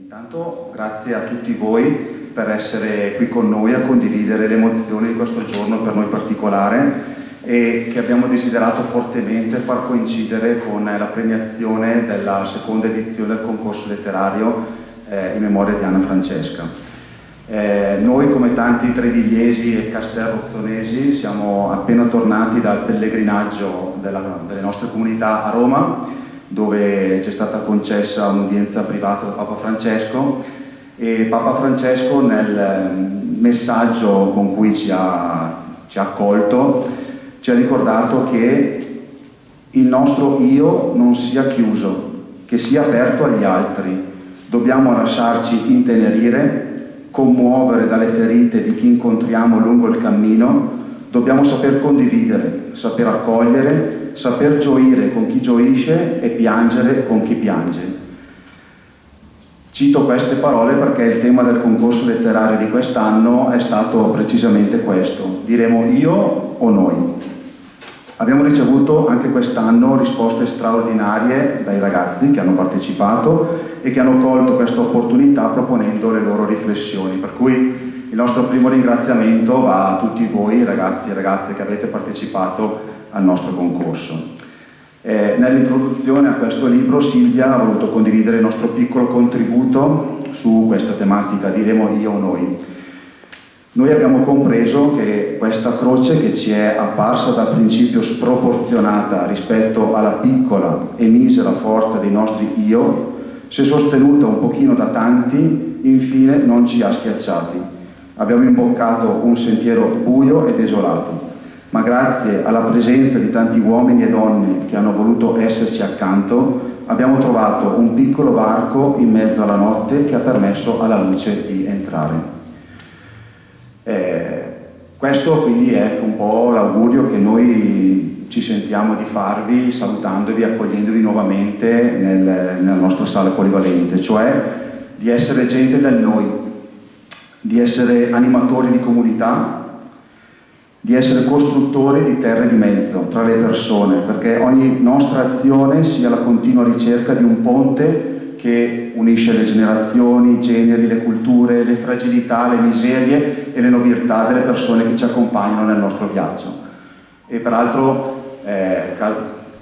Intanto grazie a tutti voi per essere qui con noi a condividere le emozioni di questo giorno per noi particolare e che abbiamo desiderato fortemente far coincidere con la premiazione della seconda edizione del concorso letterario in memoria di Anna Francesca. Noi, come tanti trevigliesi e castellrozzonesi, siamo appena tornati dal pellegrinaggio delle nostre comunità a Roma, dove ci è stata concessa un'udienza privata da Papa Francesco, e Papa Francesco nel messaggio con cui ci ha accolto ci ha ricordato che il nostro io non sia chiuso, che sia aperto agli altri. Dobbiamo lasciarci intenerire, commuovere dalle ferite di chi incontriamo lungo il cammino. Dobbiamo saper condividere, saper accogliere, saper gioire con chi gioisce e piangere con chi piange. Cito queste parole perché il tema del concorso letterario di quest'anno è stato precisamente questo. Diremo io o noi? Abbiamo ricevuto anche quest'anno risposte straordinarie dai ragazzi che hanno partecipato e che hanno colto questa opportunità proponendo le loro riflessioni. Per cui il nostro primo ringraziamento va a tutti voi, ragazzi e ragazze, che avete partecipato al nostro concorso. Nell'introduzione a questo libro Silvia ha voluto condividere il nostro piccolo contributo su questa tematica, diremo io o noi. Noi abbiamo compreso che questa croce, che ci è apparsa dal principio sproporzionata rispetto alla piccola e misera forza dei nostri io, se sostenuta un pochino da tanti, infine non ci ha schiacciati. Abbiamo imboccato un sentiero buio e desolato, ma grazie alla presenza di tanti uomini e donne che hanno voluto esserci accanto, abbiamo trovato un piccolo varco in mezzo alla notte che ha permesso alla luce di entrare. Questo quindi è un po' l'augurio che noi ci sentiamo di farvi, salutandovi, accogliendovi nuovamente nella nostra sala polivalente, cioè di essere gente del noi, di essere animatori di comunità, di essere costruttori di terre di mezzo tra le persone, perché ogni nostra azione sia la continua ricerca di un ponte che unisce le generazioni, i generi, le culture, le fragilità, le miserie e le nobiltà delle persone che ci accompagnano nel nostro viaggio. E peraltro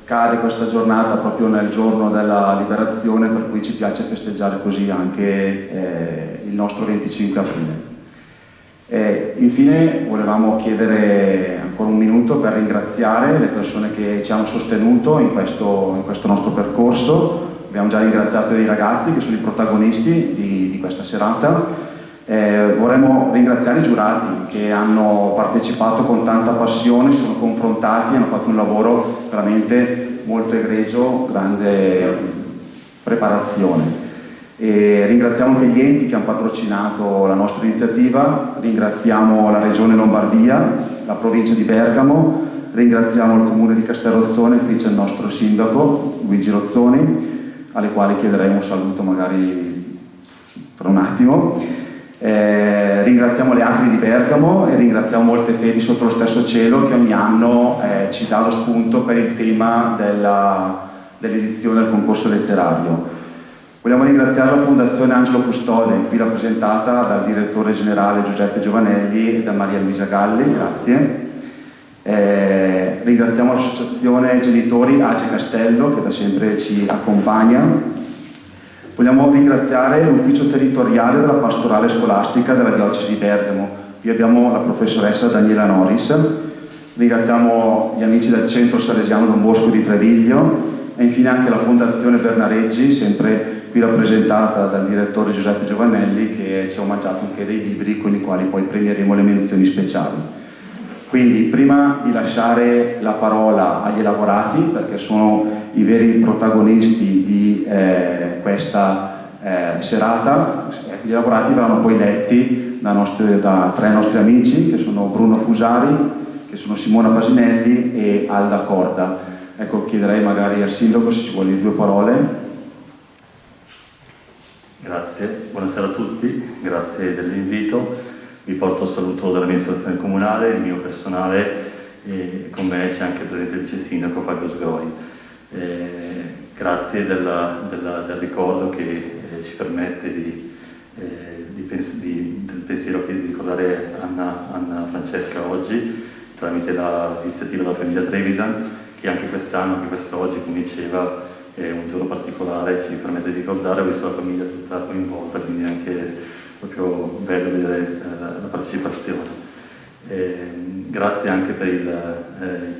cade questa giornata proprio nel giorno della liberazione, per cui ci piace festeggiare così anche il nostro 25 aprile. Infine volevamo chiedere ancora un minuto per ringraziare le persone che ci hanno sostenuto in questo nostro percorso. Abbiamo già ringraziato i ragazzi che sono i protagonisti di questa serata. Vorremmo ringraziare i giurati che hanno partecipato con tanta passione, si sono confrontati, hanno fatto un lavoro veramente molto egregio, grande preparazione. E ringraziamo anche gli enti che hanno patrocinato la nostra iniziativa, ringraziamo la Regione Lombardia, la provincia di Bergamo, ringraziamo il Comune di Castellrozzone, qui c'è il nostro sindaco Luigi Rozzoni, alle quali chiederei un saluto magari tra un attimo. Ringraziamo le Acri di Bergamo e ringraziamo Molte Fedi sotto lo stesso cielo che ogni anno ci dà lo spunto per il tema dell'edizione del concorso letterario. Vogliamo ringraziare la Fondazione Angelo Custode, qui rappresentata dal direttore generale Giuseppe Giovanelli e da Maria Luisa Galli, grazie. Ringraziamo l'associazione Genitori Age Castello che da sempre ci accompagna. Vogliamo ringraziare l'ufficio territoriale della pastorale scolastica della diocesi di Bergamo. Qui abbiamo la professoressa Daniela Noris. Ringraziamo gli amici del Centro Salesiano Don Bosco di Treviglio e infine anche la Fondazione Bernareggi, sempre qui rappresentata dal direttore Giuseppe Giovanelli, che ci ha omaggiato anche dei libri con i quali poi premieremo le menzioni speciali. Quindi prima di lasciare la parola agli elaborati, perché sono i veri protagonisti di questa serata, gli elaborati verranno poi letti da tre nostri amici, che sono Bruno Fusari, che sono Simona Pasinelli e Alda Corda. Ecco, chiederei magari al sindaco se ci vuole dire due parole. Grazie, buonasera a tutti, grazie dell'invito. Vi porto il saluto dell'amministrazione comunale, il mio personale, e con me c'è anche il presente vice sindaco Fabio Sgroi. grazie del ricordo che ci permette del pensiero di ricordare Anna Francesca oggi, tramite l'iniziativa della famiglia Trevisan, che anche quest'anno, anche quest'oggi, come diceva, è un giorno particolare, ci permette di ricordare, ho visto la famiglia tutta coinvolta, quindi è anche proprio bello vedere la partecipazione. Grazie anche per i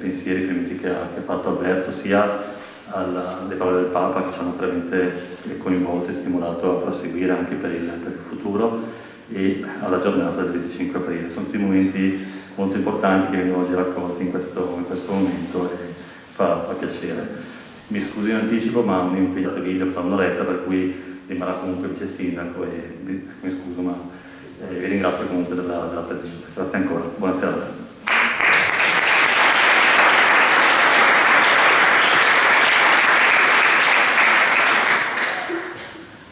pensieri che ha fatto Alberto, sia alle parole del Papa, che ci hanno veramente coinvolto e stimolato a proseguire anche per il futuro, e alla giornata del 25 aprile. Sono tutti momenti molto importanti che vengono oggi raccolti in questo momento e fa piacere. Mi scuso in anticipo, ma un impegnato video fra un'oretta, per cui rimarrà comunque il vice sindaco e mi scuso, ma vi ringrazio comunque della presenza. Grazie ancora, buonasera a tutti.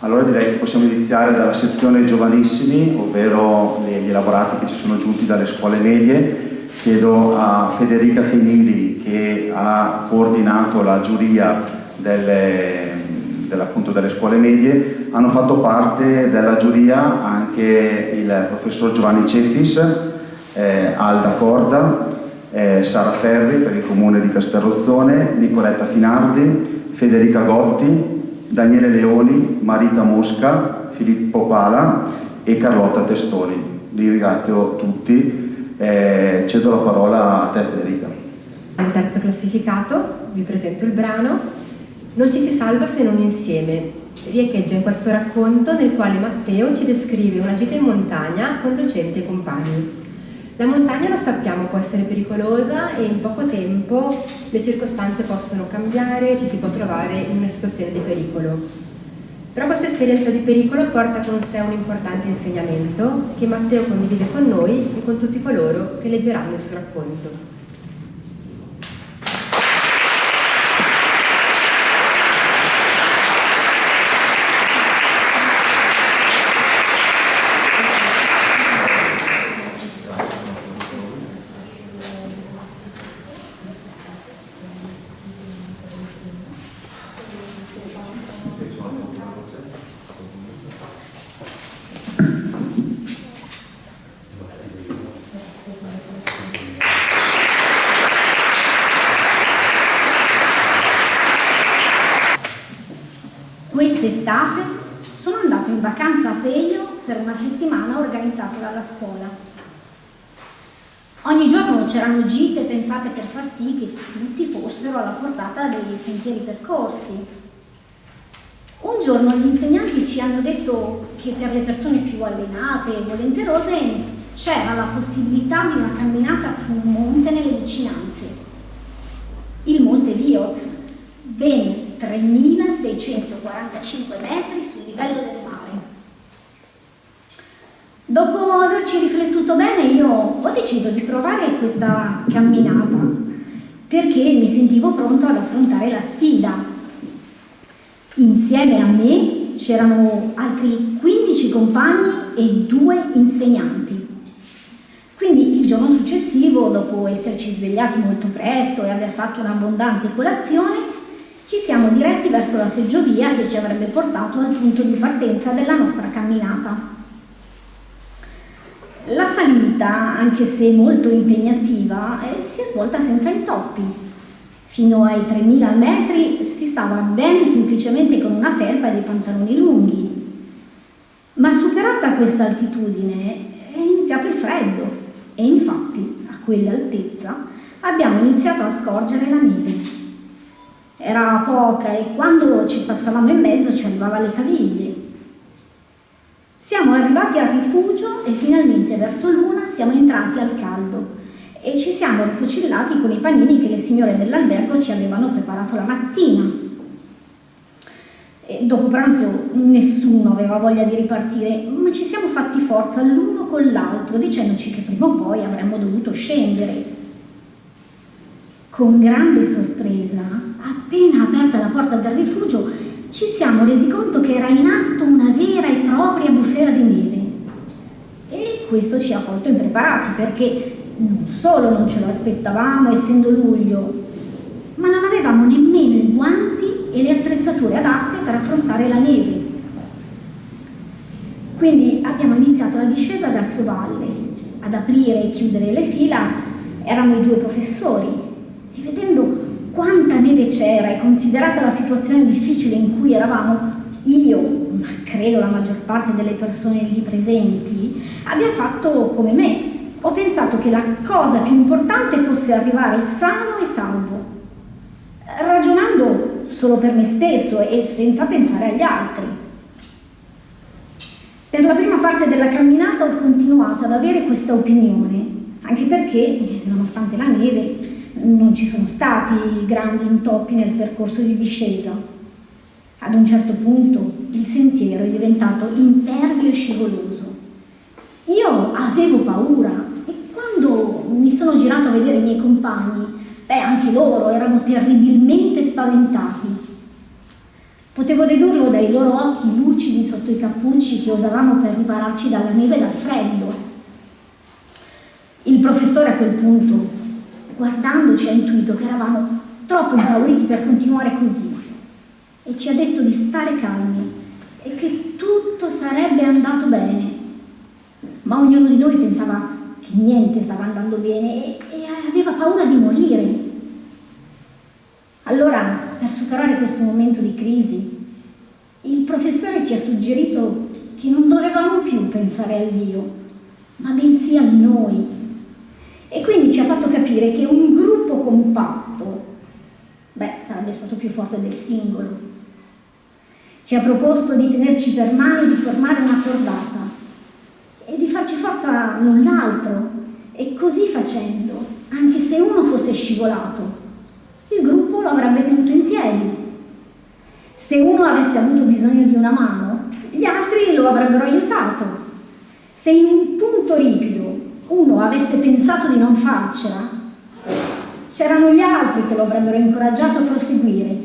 Allora direi che possiamo iniziare dalla sezione giovanissimi, ovvero gli elaborati che ci sono giunti dalle scuole medie. Chiedo a Federica Finili, che ha coordinato la giuria delle scuole medie. Hanno fatto parte della giuria anche il professor Giovanni Ceffis, Alda Corda, Sara Ferri per il comune di Castelrozzone, Nicoletta Finardi, Federica Gotti, Daniele Leoni, Marita Mosca, Filippo Pala e Carlotta Testoni. Li ringrazio tutti. Cedo la parola a te, Federica. Al terzo classificato vi presento il brano Non ci si salva se non insieme. Riecheggia in questo racconto nel quale Matteo ci descrive una gita in montagna con docenti e compagni. La montagna, lo sappiamo, può essere pericolosa e in poco tempo le circostanze possono cambiare, ci si può trovare in una situazione di pericolo. Però questa esperienza di pericolo porta con sé un importante insegnamento che Matteo condivide con noi e con tutti coloro che leggeranno il suo racconto. Quest'estate sono andato in vacanza a Peio per una settimana organizzata dalla scuola. Ogni giorno c'erano gite pensate per far sì che tutti fossero alla portata dei sentieri percorsi. Un giorno gli insegnanti ci hanno detto che per le persone più allenate e volenterose c'era la possibilità di una camminata su un monte nelle vicinanze, il Monte Vioz, ben 3.645 metri sul livello del mare. Dopo averci riflettuto bene, io ho deciso di provare questa camminata perché mi sentivo pronto ad affrontare la sfida. Insieme a me c'erano altri 15 compagni e 2 insegnanti. Quindi il giorno successivo, dopo esserci svegliati molto presto e aver fatto un'abbondante colazione, ci siamo diretti verso la seggiovia che ci avrebbe portato al punto di partenza della nostra camminata. La salita, anche se molto impegnativa, si è svolta senza intoppi. Fino ai 3.000 metri si stava bene semplicemente con una felpa e dei pantaloni lunghi. Ma superata questa altitudine è iniziato il freddo e infatti a quell'altezza abbiamo iniziato a scorgere la neve. Era poca e quando ci passavamo in mezzo ci arrivava alle caviglie. Siamo arrivati al rifugio e finalmente verso l'una siamo entrati al caldo e ci siamo rifocillati con i panini che le signore dell'albergo ci avevano preparato la mattina. E dopo pranzo nessuno aveva voglia di ripartire, ma ci siamo fatti forza l'uno con l'altro dicendoci che prima o poi avremmo dovuto scendere. Con grande sorpresa, appena aperta la porta del rifugio, ci siamo resi conto che era in atto una vera e propria bufera di neve. E questo ci ha colto impreparati perché non solo non ce lo aspettavamo essendo luglio, ma non avevamo nemmeno i guanti e le attrezzature attrezzature adatte per affrontare la neve. Quindi abbiamo iniziato la discesa verso valle. Ad aprire e chiudere le fila erano i 2 professori, e vedendo quanta neve c'era e considerata la situazione difficile in cui eravamo, io, ma credo la maggior parte delle persone lì presenti, abbia fatto come me. Ho pensato che la cosa più importante fosse arrivare sano e salvo, ragionando solo per me stesso e senza pensare agli altri. Per la prima parte della camminata ho continuato ad avere questa opinione, anche perché, nonostante la neve, non ci sono stati grandi intoppi nel percorso di discesa. Ad un certo punto il sentiero è diventato impervio e scivoloso. Io avevo paura e quando mi sono girato a vedere i miei compagni, anche loro erano terribilmente spaventati. Potevo dedurlo dai loro occhi lucidi sotto i cappucci che usavamo per ripararci dalla neve e dal freddo. Il professore a quel punto, guardandoci, ha intuito che eravamo troppo impauriti per continuare così e ci ha detto di stare calmi e che tutto sarebbe andato bene. Ma ognuno di noi pensava che niente stava andando bene e aveva paura di morire. Allora, per superare questo momento di crisi, il professore ci ha suggerito che non dovevamo più pensare al Dio, ma bensì a noi. E quindi ci ha fatto capire che un gruppo compatto, sarebbe stato più forte del singolo. Ci ha proposto di tenerci per mano e di formare una cordata e di farci forza l'un l'altro, e così facendo, anche se uno fosse scivolato, il gruppo lo avrebbe tenuto in piedi. Se uno avesse avuto bisogno di una mano, gli altri lo avrebbero aiutato. Se in un punto ripido uno avesse pensato di non farcela, c'erano gli altri che lo avrebbero incoraggiato a proseguire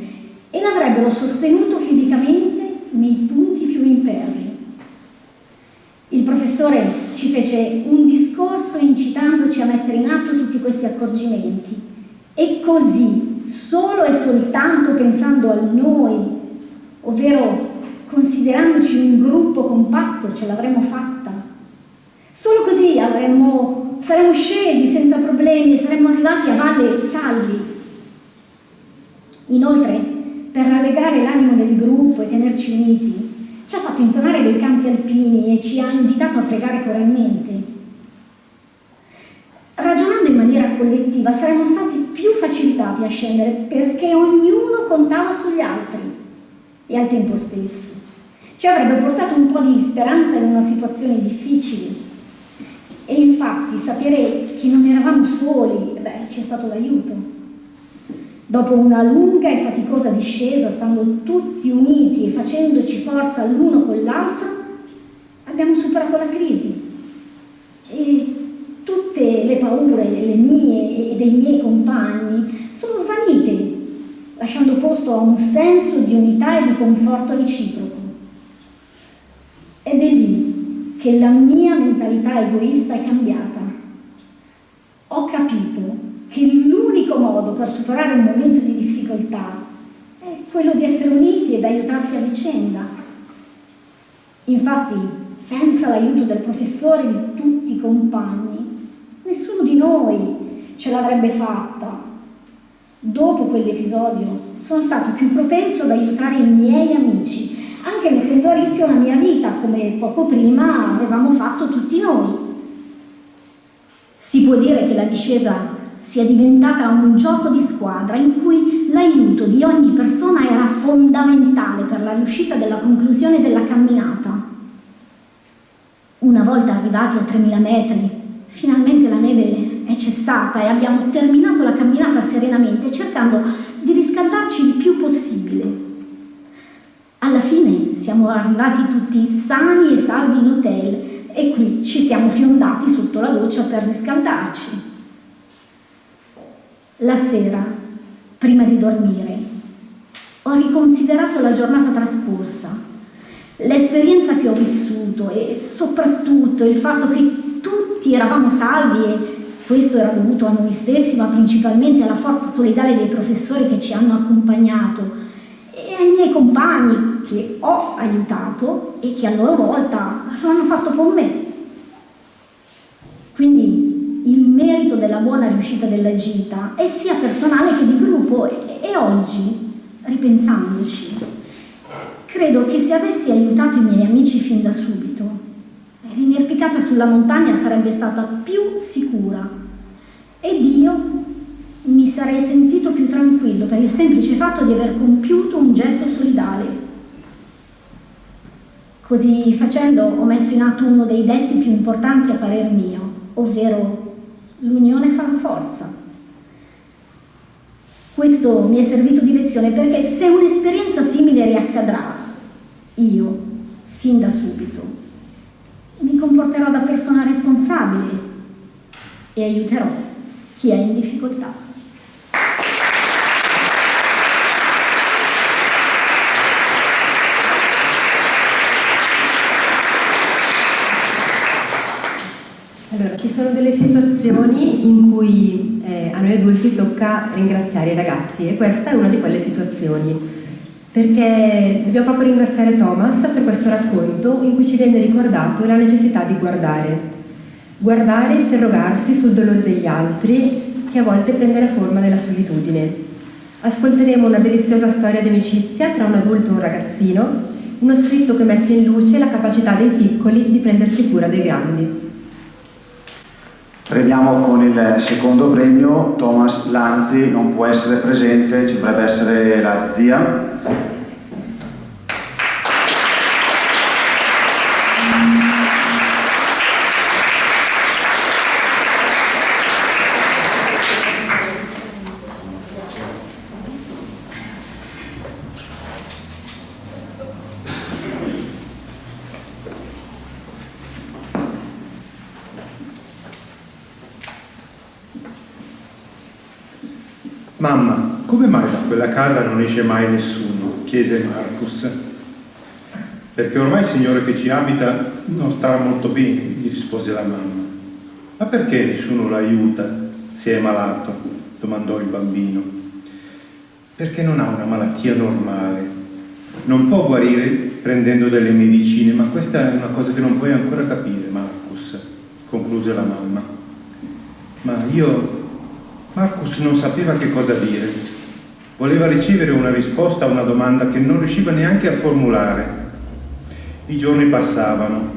e l'avrebbero sostenuto fisicamente nei punti più impervi. Il professore ci fece un discorso incitandoci a mettere in atto tutti questi accorgimenti, e così, solo e soltanto pensando a noi, ovvero considerandoci un gruppo compatto, ce l'avremmo fatta. Solo così saremmo scesi senza problemi e saremmo arrivati a valle salvi. Inoltre, per rallegrare l'animo del gruppo e tenerci uniti, ci ha fatto intonare dei canti alpini e ci ha invitato a pregare coralmente. Ragionando in maniera collettiva, saremmo stati più facilitati a scendere perché ognuno contava sugli altri e al tempo stesso ci avrebbe portato un po' di speranza in una situazione difficile. E infatti sapere che non eravamo soli, ci è stato d'aiuto. Dopo una lunga e faticosa discesa, stando tutti uniti e facendoci forza l'uno con l'altro, abbiamo superato la crisi. E tutte le paure, le mie e dei miei compagni, sono svanite, lasciando posto a un senso di unità e di conforto reciproco. Ed è lì che la mia mentalità egoista è cambiata. Ho capito che l'unico modo per superare un momento di difficoltà è quello di essere uniti ed aiutarsi a vicenda. Infatti, senza l'aiuto del professore e di tutti i compagni, nessuno di noi ce l'avrebbe fatta. Dopo quell'episodio sono stato più propenso ad aiutare i miei amici, anche mettendo a rischio la mia vita, come poco prima avevamo fatto tutti noi. Si può dire che la discesa sia diventata un gioco di squadra in cui l'aiuto di ogni persona era fondamentale per la riuscita della conclusione della camminata. Una volta arrivati a 3000 metri, finalmente la neve è cessata e abbiamo terminato la camminata serenamente, cercando di riscaldarci il più possibile. Alla fine siamo arrivati tutti sani e salvi in hotel e qui ci siamo fiondati sotto la doccia per riscaldarci. La sera, prima di dormire, ho riconsiderato la giornata trascorsa, l'esperienza che ho vissuto e soprattutto il fatto che tutti eravamo salvi, e questo era dovuto a noi stessi, ma principalmente alla forza solidale dei professori che ci hanno accompagnato, e ai miei compagni che ho aiutato e che a loro volta lo hanno fatto con me. Quindi il merito della buona riuscita della gita è sia personale che di gruppo e oggi, ripensandoci, credo che se avessi aiutato i miei amici fin da subito, l'inerpicata sulla montagna sarebbe stata più sicura ed io mi sarei sentito più tranquillo per il semplice fatto di aver compiuto un gesto solidale. Così facendo ho messo in atto uno dei detti più importanti a parer mio, ovvero l'unione fa la forza. Questo mi è servito di lezione perché se un'esperienza simile riaccadrà, io, fin da subito, mi comporterò da persona responsabile e aiuterò chi è in difficoltà. Allora, ci sono delle situazioni in cui a noi adulti tocca ringraziare i ragazzi e questa è una di quelle situazioni, perché dobbiamo proprio ringraziare Thomas per questo racconto in cui ci viene ricordato la necessità di guardare e interrogarsi sul dolore degli altri che a volte prende la forma della solitudine. Ascolteremo una deliziosa storia di amicizia tra un adulto e un ragazzino, uno scritto che mette in luce la capacità dei piccoli di prendersi cura dei grandi. Premiamo con il secondo premio Thomas Lanzi, non può essere presente, ci dovrebbe essere la zia. Mamma, come mai da quella casa non esce mai nessuno? Chiese Marcus. Perché ormai il signore che ci abita non starà molto bene, gli rispose la mamma. Ma perché nessuno lo aiuta se è malato? Domandò il bambino. Perché non ha una malattia normale. Non può guarire prendendo delle medicine, ma questa è una cosa che non puoi ancora capire, Marcus, concluse la mamma. Ma Marcus non sapeva che cosa dire. Voleva ricevere una risposta a una domanda che non riusciva neanche a formulare. I giorni passavano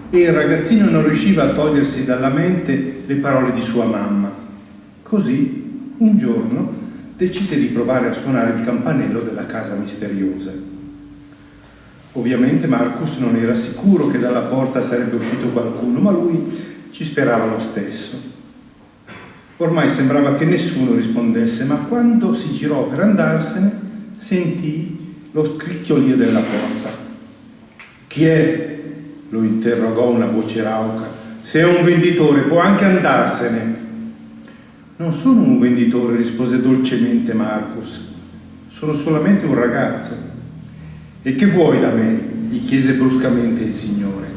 e il ragazzino non riusciva a togliersi dalla mente le parole di sua mamma. Così, un giorno, decise di provare a suonare il campanello della casa misteriosa. Ovviamente Marcus non era sicuro che dalla porta sarebbe uscito qualcuno, ma lui ci sperava lo stesso. Ormai sembrava che nessuno rispondesse, ma quando si girò per andarsene, sentì lo scricchiolio della porta. «Chi è?» lo interrogò una voce rauca. «Se è un venditore, può anche andarsene». «Non sono un venditore», rispose dolcemente Marcus. «Sono solamente un ragazzo». «E che vuoi da me?» gli chiese bruscamente il signore.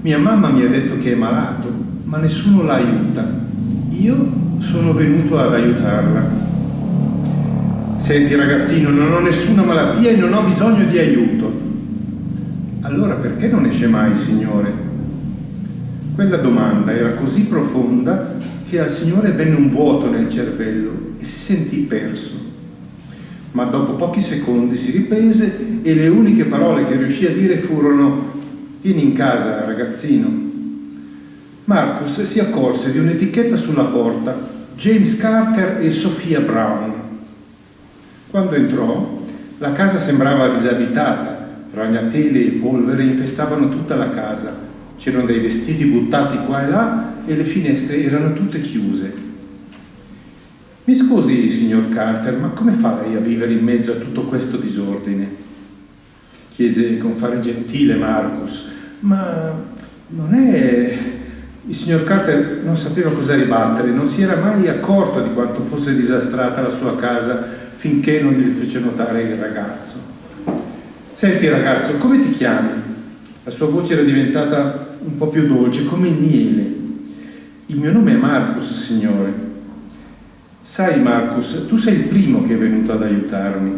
«Mia mamma mi ha detto che è malato, ma nessuno la aiuta. Io sono venuto ad aiutarla». «Senti ragazzino, non ho nessuna malattia e non ho bisogno di aiuto». «Allora perché non esce mai il Signore?» Quella domanda era così profonda che al Signore venne un vuoto nel cervello e si sentì perso. Ma dopo pochi secondi si riprese e le uniche parole che riuscì a dire furono: «Vieni in casa, ragazzino». Marcus si accorse di un'etichetta sulla porta: James Carter e Sophia Brown. Quando entrò, la casa sembrava disabitata, ragnatele e polvere infestavano tutta la casa, c'erano dei vestiti buttati qua e là e le finestre erano tutte chiuse. «Mi scusi, signor Carter, ma come fa lei a vivere in mezzo a tutto questo disordine?» chiese con fare gentile Marcus. «Ma non è...» Il signor Carter non sapeva cosa ribattere, non si era mai accorto di quanto fosse disastrata la sua casa finché non gli fece notare il ragazzo. «Senti ragazzo, come ti chiami?» La sua voce era diventata un po' più dolce, come il miele. «Il mio nome è Marcus, signore». «Sai Marcus, tu sei il primo che è venuto ad aiutarmi».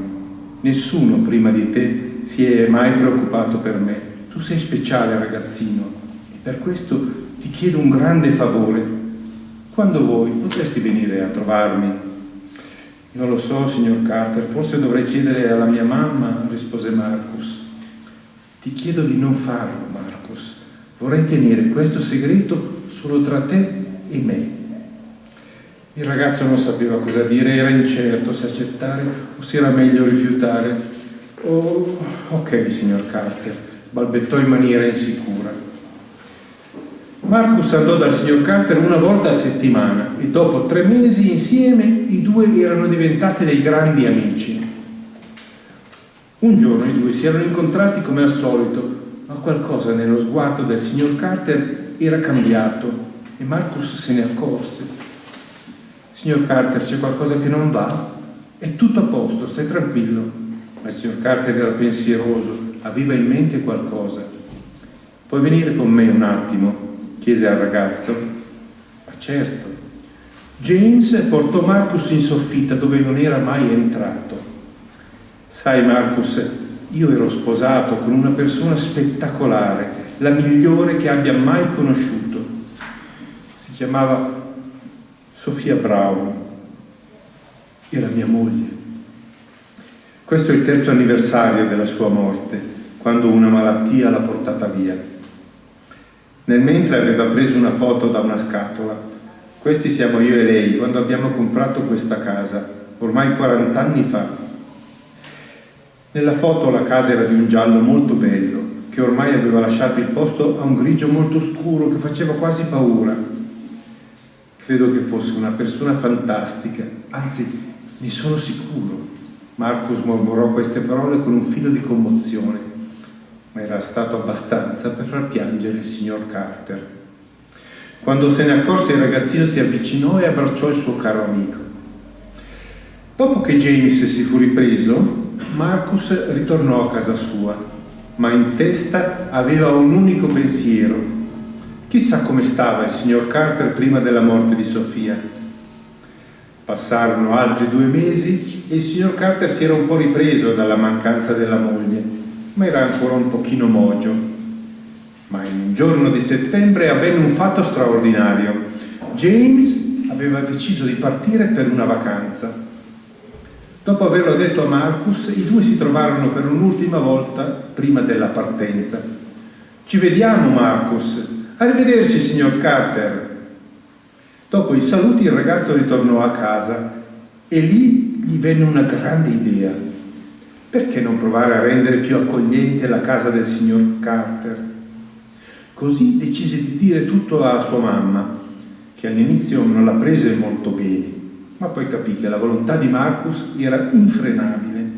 Nessuno prima di te si è mai preoccupato per me. Tu sei speciale, ragazzino, e per questo ti chiedo un grande favore. Quando vuoi, potresti venire a trovarmi? Non lo so, signor Carter, forse dovrei chiedere alla mia mamma, rispose Marcus. Ti chiedo di non farlo, Marcus. Vorrei tenere questo segreto solo tra te e me. Il ragazzo non sapeva cosa dire, era incerto se accettare o se era meglio rifiutare. Oh, ok, signor Carter, balbettò in maniera insicura. Marcus andò dal signor Carter una volta a settimana e dopo 3 mesi insieme i due erano diventati dei grandi amici. Un giorno i due si erano incontrati come al solito, ma qualcosa nello sguardo del signor Carter era cambiato e Marcus se ne accorse. Signor Carter, c'è qualcosa che non va? È tutto a posto, stai tranquillo. Ma il signor Carter era pensieroso, aveva in mente qualcosa. Puoi venire con me un attimo? Chiese al ragazzo. Ma certo. James portò Marcus in soffitta dove non era mai entrato. Sai, Marcus, io ero sposato con una persona spettacolare, la migliore che abbia mai conosciuto. Si chiamava Sophia Brown. Era mia moglie. Questo è il 3° anniversario della sua morte, quando una malattia l'ha portata via. Nel mentre aveva preso una foto da una scatola. Questi siamo io e lei quando abbiamo comprato questa casa, ormai 40 anni fa. Nella foto la casa era di un giallo molto bello, che ormai aveva lasciato il posto a un grigio molto scuro che faceva quasi paura. Credo che fosse una persona fantastica, anzi, ne sono sicuro. Marcus mormorò queste parole con un filo di commozione, ma era stato abbastanza per far piangere il signor Carter. Quando se ne accorse, il ragazzino si avvicinò e abbracciò il suo caro amico. Dopo che James si fu ripreso, Marcus ritornò a casa sua, ma in testa aveva un unico pensiero. Chissà come stava il signor Carter prima della morte di Sofia. Passarono altri 2 mesi e il signor Carter si era un po' ripreso dalla mancanza della moglie, ma era ancora un pochino mogio. Ma in un giorno di settembre avvenne un fatto straordinario. James aveva deciso di partire per una vacanza. Dopo averlo detto a Marcus, i due si trovarono per un'ultima volta prima della partenza. Ci vediamo, Marcus. Arrivederci, signor Carter. Dopo i saluti il ragazzo ritornò a casa e lì gli venne una grande idea. Perché non provare a rendere più accogliente la casa del signor Carter? Così decise di dire tutto alla sua mamma, che all'inizio non la prese molto bene, ma poi capì che la volontà di Marcus era infrenabile.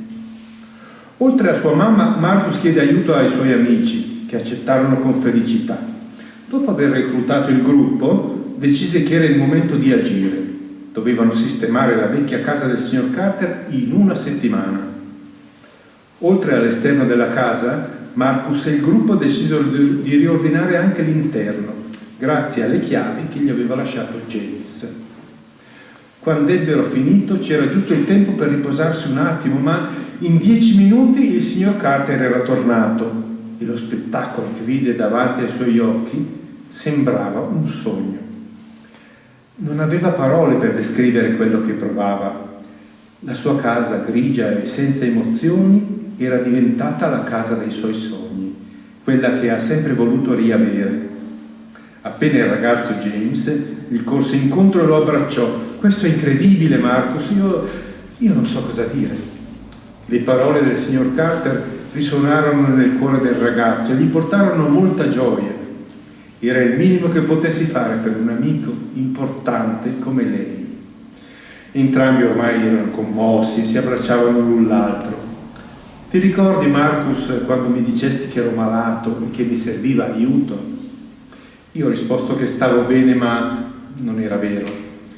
Oltre a sua mamma, Marcus chiede aiuto ai suoi amici, che accettarono con felicità. Dopo aver reclutato il gruppo, decise che era il momento di agire. Dovevano sistemare la vecchia casa del signor Carter in una settimana. Oltre all'esterno della casa, Marcus e il gruppo decisero di riordinare anche l'interno, grazie alle chiavi che gli aveva lasciato James. Quando ebbero finito c'era giusto il tempo per riposarsi un attimo, ma in 10 minuti il signor Carter era tornato e lo spettacolo che vide davanti ai suoi occhi sembrava un sogno. Non aveva parole per descrivere quello che provava. La sua casa grigia e senza emozioni era diventata la casa dei suoi sogni, quella che ha sempre voluto riavere. Appena il ragazzo James gli corse incontro e lo abbracciò. Questo è incredibile, Marcus, io non so cosa dire. Le parole del signor Carter risuonarono nel cuore del ragazzo e gli portarono molta gioia. Era il minimo che potessi fare per un amico importante come lei. Entrambi ormai erano commossi e si abbracciavano l'un l'altro. Ti ricordi, Marcus, quando mi dicesti che ero malato e che mi serviva aiuto? Io ho risposto che stavo bene, ma non era vero.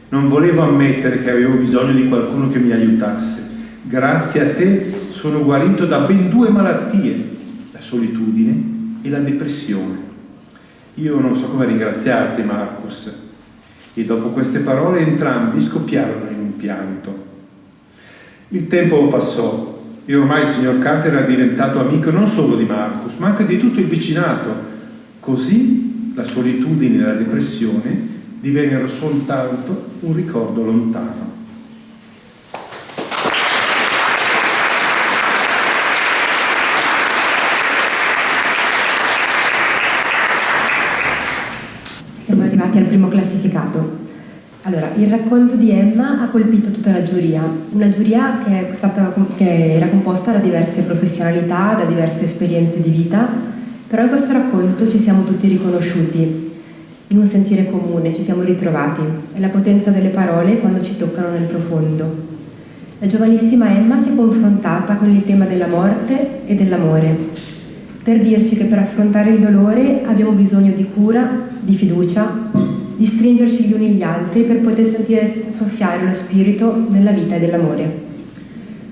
Non volevo ammettere che avevo bisogno di qualcuno che mi aiutasse. Grazie a te sono guarito da ben 2 malattie, la solitudine e la depressione. Io non so come ringraziarti, Marcus. E dopo queste parole entrambi scoppiarono in un pianto. Il tempo passò E ormai il signor Carter era diventato amico non solo di Marcus, ma anche di tutto il vicinato. Così la solitudine e la depressione divennero soltanto un ricordo lontano. Siamo arrivati al primo classificato. Allora, il racconto di Emma ha colpito tutta la giuria, una giuria che era composta da diverse professionalità, da diverse esperienze di vita, però in questo racconto ci siamo tutti riconosciuti, in un sentire comune, ci siamo ritrovati, è la potenza delle parole quando ci toccano nel profondo. La giovanissima Emma si è confrontata con il tema della morte e dell'amore, per dirci che per affrontare il dolore abbiamo bisogno di cura, di fiducia, di stringerci gli uni gli altri per poter sentire soffiare lo spirito della vita e dell'amore.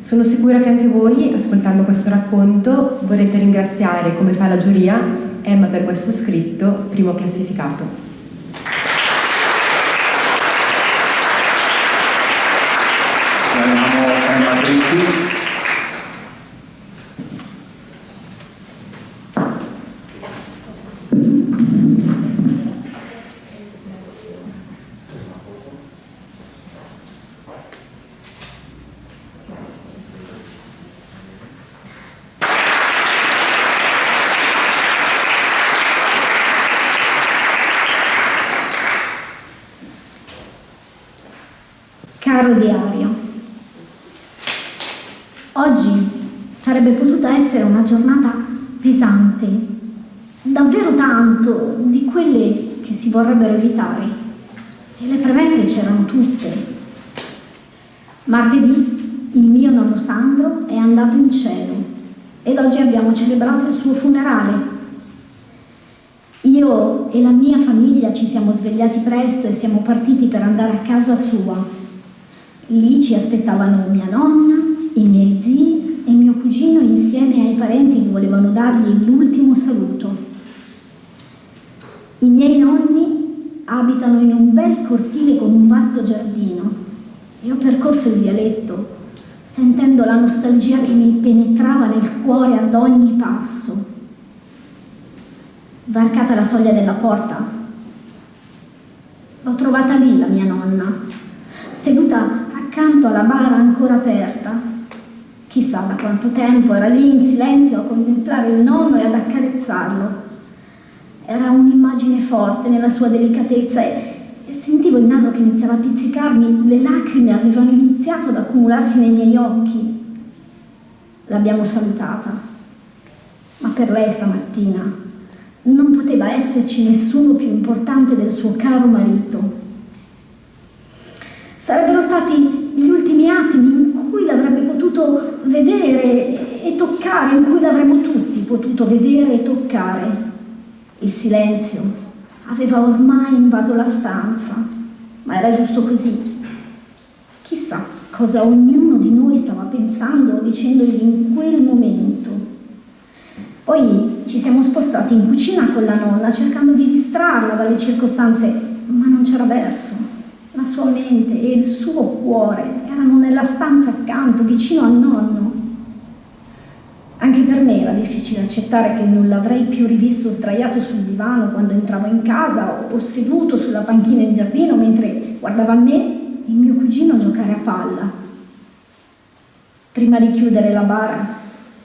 Sono sicura che anche voi, ascoltando questo racconto, vorrete ringraziare, come fa la giuria, Emma per questo scritto, primo classificato. Chiamiamo Emma Dritti. Caro diario, oggi sarebbe potuta essere una giornata pesante, davvero tanto, di quelle che si vorrebbero evitare, e le premesse c'erano tutte. Martedì il mio nonno Sandro è andato in cielo ed oggi abbiamo celebrato il suo funerale. Io e la mia famiglia ci siamo svegliati presto e siamo partiti per andare a casa sua. Lì ci aspettavano mia nonna, i miei zii e mio cugino insieme ai parenti che volevano dargli l'ultimo saluto. I miei nonni abitano in un bel cortile con un vasto giardino e ho percorso il vialetto, sentendo la nostalgia che mi penetrava nel cuore ad ogni passo. Varcata la soglia della porta, l'ho trovata lì la mia nonna, seduta accanto alla bara ancora aperta. Chissà da quanto tempo era lì in silenzio a contemplare il nonno e ad accarezzarlo. Era un'immagine forte nella sua delicatezza e sentivo il naso che iniziava a pizzicarmi, le lacrime avevano iniziato ad accumularsi nei miei occhi. L'abbiamo salutata, ma per lei stamattina non poteva esserci nessuno più importante del suo caro marito. Sarebbero stati gli ultimi attimi in cui l'avrebbe potuto vedere e toccare, in cui l'avremmo tutti potuto vedere e toccare. Il silenzio aveva ormai invaso la stanza, ma era giusto così. Chissà cosa ognuno di noi stava pensando o dicendogli in quel momento. Poi ci siamo spostati in cucina con la nonna, cercando di distrarla dalle circostanze, ma non c'era verso. La sua mente e il suo cuore erano nella stanza accanto, vicino al nonno. Anche per me era difficile accettare che non l'avrei più rivisto sdraiato sul divano quando entravo in casa o seduto sulla panchina in giardino mentre guardava me e il mio cugino giocare a palla. Prima di chiudere la bara,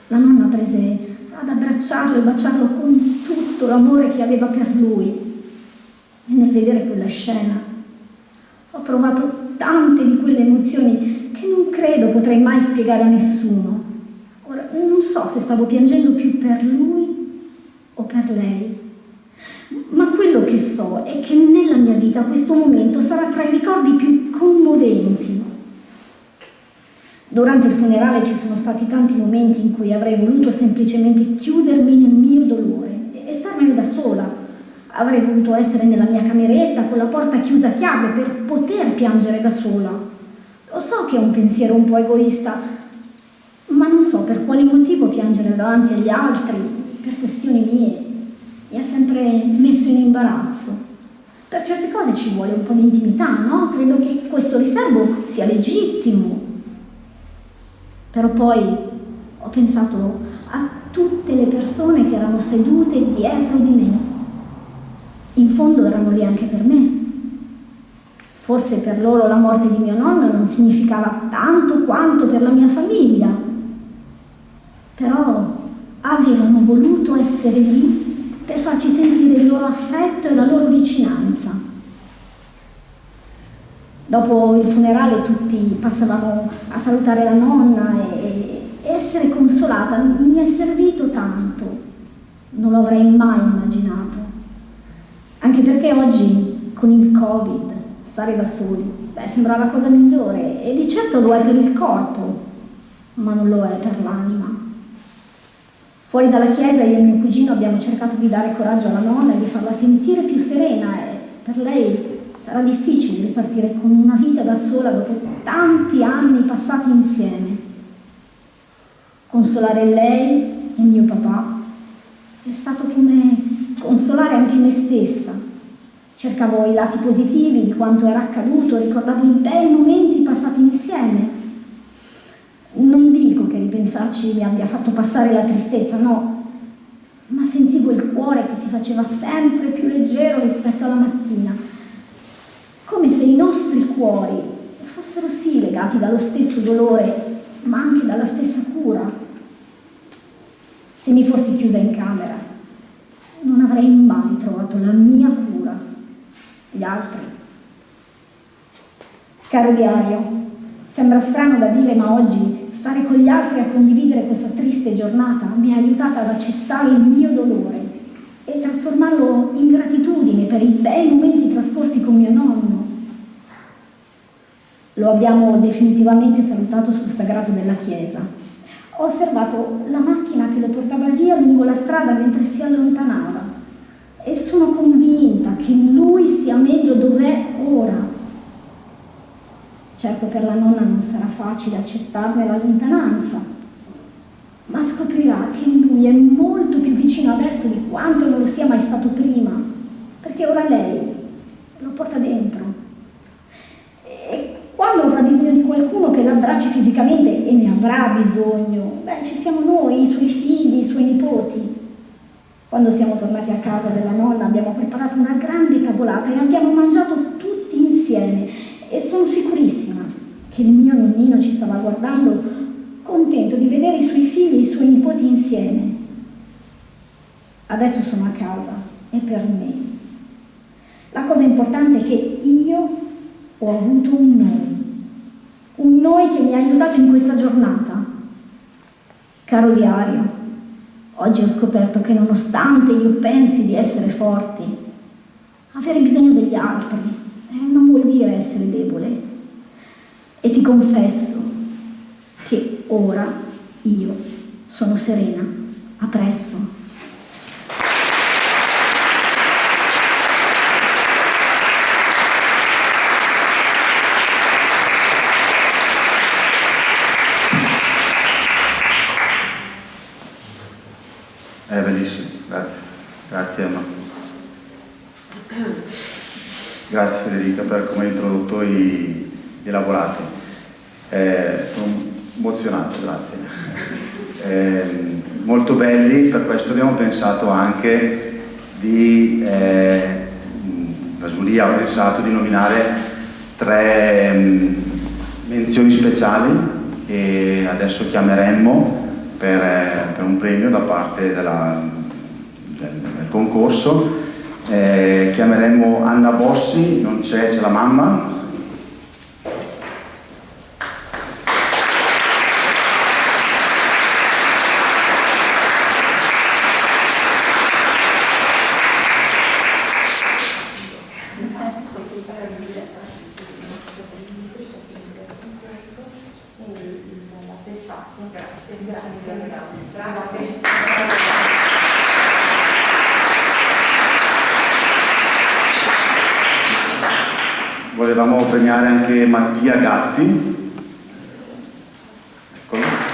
la nonna prese ad abbracciarlo e baciarlo con tutto l'amore che aveva per lui. E nel vedere quella scena ho provato tante di quelle emozioni che non credo potrei mai spiegare a nessuno. Ora, non so se stavo piangendo più per lui o per lei, ma quello che so è che nella mia vita questo momento sarà tra i ricordi più commoventi. Durante il funerale ci sono stati tanti momenti in cui avrei voluto semplicemente chiudermi nel mio dolore e starmene da sola. Avrei voluto essere nella mia cameretta con la porta chiusa a chiave per poter piangere da sola. Lo so che è un pensiero un po' egoista, ma non so per quale motivo piangere davanti agli altri per questioni mie mi ha sempre messo in imbarazzo. Per certe cose ci vuole un po' di intimità, no? Credo che questo riservo sia legittimo. Però poi ho pensato a tutte le persone che erano sedute dietro di me. In fondo erano lì anche per me. Forse per loro la morte di mio nonno non significava tanto quanto per la mia famiglia, però avevano voluto essere lì per farci sentire il loro affetto e la loro vicinanza. Dopo il funerale tutti passavano a salutare la nonna e essere consolata mi è servito tanto, non lo avrei mai immaginato, anche perché oggi con il Covid stare da soli, sembra la cosa migliore e di certo lo è per il corpo, ma non lo è per l'anima. Fuori dalla chiesa io e mio cugino abbiamo cercato di dare coraggio alla nonna e di farla sentire più serena e per lei sarà difficile ripartire con una vita da sola dopo tanti anni passati insieme. Consolare lei e mio papà è stato come consolare anche me stessa. Cercavo i lati positivi di quanto era accaduto, ricordavo i bei momenti passati insieme. Non dico che ripensarci mi abbia fatto passare la tristezza, no, ma sentivo il cuore che si faceva sempre più leggero rispetto alla mattina, come se i nostri cuori fossero sì legati dallo stesso dolore, ma anche dalla stessa cura. Se mi fossi chiusa in camera, non avrei mai trovato la mia cura. Gli altri. Caro diario, sembra strano da dire, ma oggi stare con gli altri a condividere questa triste giornata mi ha aiutata ad accettare il mio dolore e trasformarlo in gratitudine per i bei momenti trascorsi con mio nonno. Lo abbiamo definitivamente salutato sul sagrato della chiesa. Ho osservato la macchina che lo portava via lungo la strada mentre si allontanava e sono convinta che lui sia meglio dov'è ora. Certo per la nonna non sarà facile accettarne la lontananza, ma scoprirà che lui è molto più vicino adesso di quanto non lo sia mai stato prima, perché ora lei lo porta dentro. E quando avrà bisogno di qualcuno che l'abbracci fisicamente, e ne avrà bisogno, ci siamo noi, i suoi figli, i suoi nipoti. Quando siamo tornati a casa della nonna abbiamo preparato una grande tavolata e abbiamo mangiato tutti insieme e sono sicurissima che il mio nonnino ci stava guardando contento di vedere i suoi figli e i suoi nipoti insieme. Adesso sono a casa e per me. La cosa importante è che io ho avuto un noi che mi ha aiutato in questa giornata. Caro diario, oggi ho scoperto che nonostante io pensi di essere forti, avere bisogno degli altri non vuol dire essere debole. E ti confesso che ora io sono serena. A presto. È bellissimo, grazie. Grazie Emma. Grazie Federica per come hai introdotto i elaborati. Sono emozionato, grazie. Molto belli, per questo abbiamo pensato anche di, la giuria ha pensato di nominare 3 menzioni speciali che adesso chiameremmo per un premio da parte del concorso. Chiameremo Anna Bossi, non c'è la mamma. Volevamo premiare anche Mattia Gatti. Eccolo.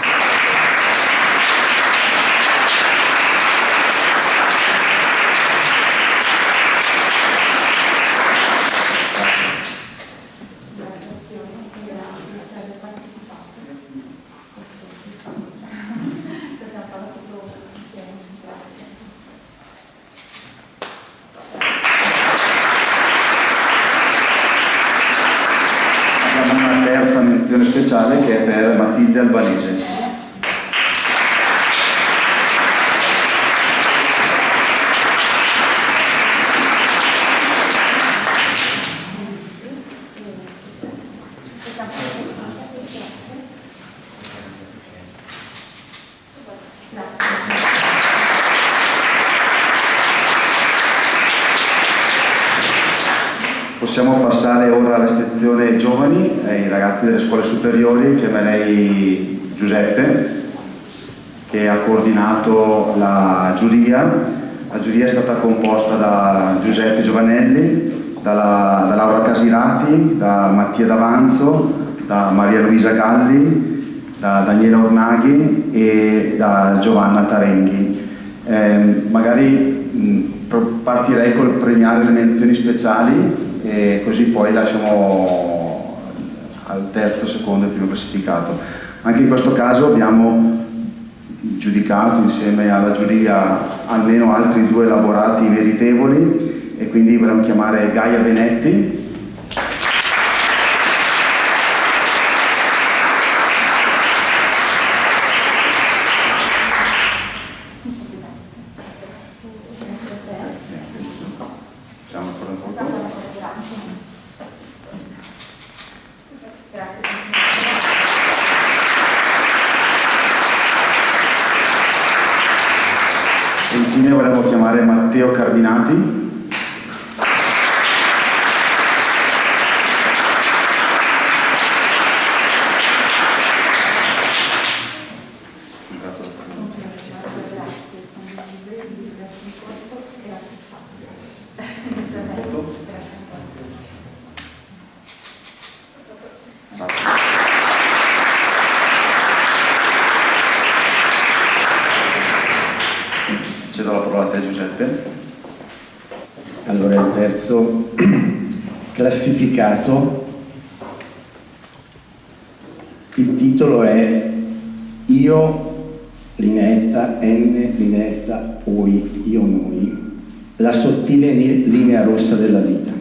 Possiamo passare ora alla sezione giovani, ai ragazzi delle scuole superiori. Chiamerei Giuseppe, che ha coordinato la giuria. La giuria è stata composta da Giuseppe Giovanelli, da Laura Casirati, da Mattia D'Avanzo, da Maria Luisa Galli, da Daniela Ornaghi e da Giovanna Tarenghi. Magari partirei col premiare le menzioni speciali e così poi lasciamo al terzo, secondo e primo classificato. Anche in questo caso abbiamo giudicato insieme alla giuria almeno altri 2 elaborati meritevoli e quindi vorremmo chiamare Gaia Benetti, e infine vorremmo chiamare Matteo Carbinati. Cedo la parola a te, Giuseppe. Allora, il terzo classificato, il titolo è Io, lineetta, N, lineetta, Oi, io, noi, la sottile linea rossa della vita.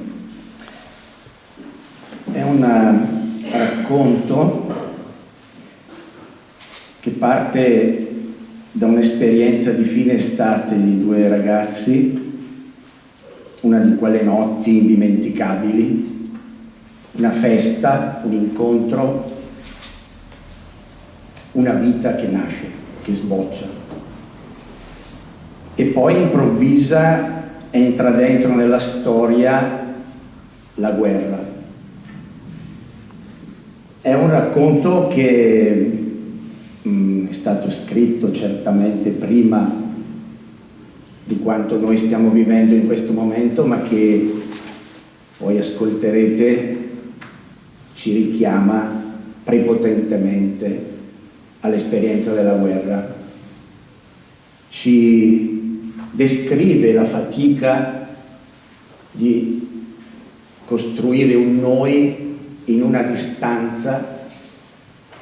È un racconto che parte da un'esperienza di fine estate di 2 ragazzi, una di quelle notti indimenticabili, una festa, un incontro, una vita che nasce, che sboccia. E poi improvvisa entra dentro nella storia la guerra. È un racconto che è stato scritto certamente prima di quanto noi stiamo vivendo in questo momento, ma che poi ascolterete ci richiama prepotentemente all'esperienza della guerra. Ci descrive la fatica di costruire un noi in una distanza,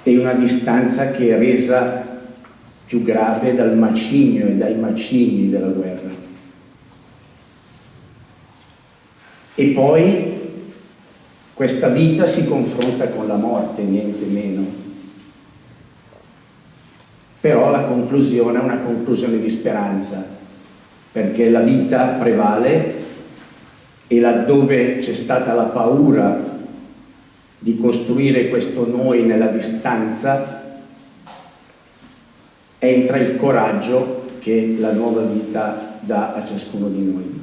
e una distanza che è resa più grave dal macigno e dai macigni della guerra. E poi questa vita si confronta con la morte, niente meno. Però la conclusione è una conclusione di speranza, perché la vita prevale e laddove c'è stata la paura di costruire questo noi nella distanza, entra il coraggio che la nuova vita dà a ciascuno di noi.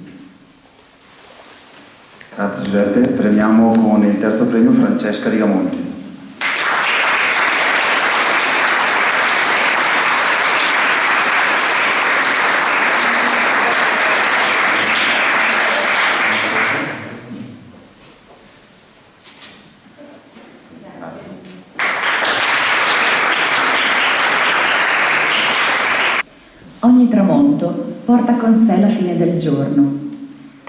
Grazie Giuseppe. Premiamo con il terzo premio Francesca Rigamonti. Ogni tramonto porta con sé la fine del giorno.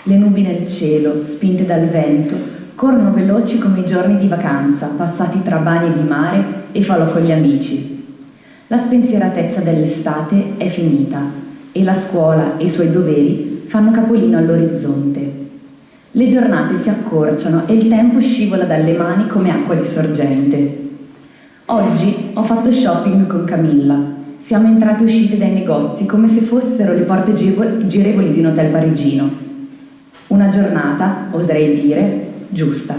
Le nubi nel cielo, spinte dal vento, corrono veloci come i giorni di vacanza, passati tra bagni di mare e falò con gli amici. La spensieratezza dell'estate è finita e la scuola e i suoi doveri fanno capolino all'orizzonte. Le giornate si accorciano e il tempo scivola dalle mani come acqua di sorgente. Oggi ho fatto shopping con Camilla. Siamo entrate e uscite dai negozi come se fossero le porte girevoli di un hotel parigino. Una giornata, oserei dire, giusta.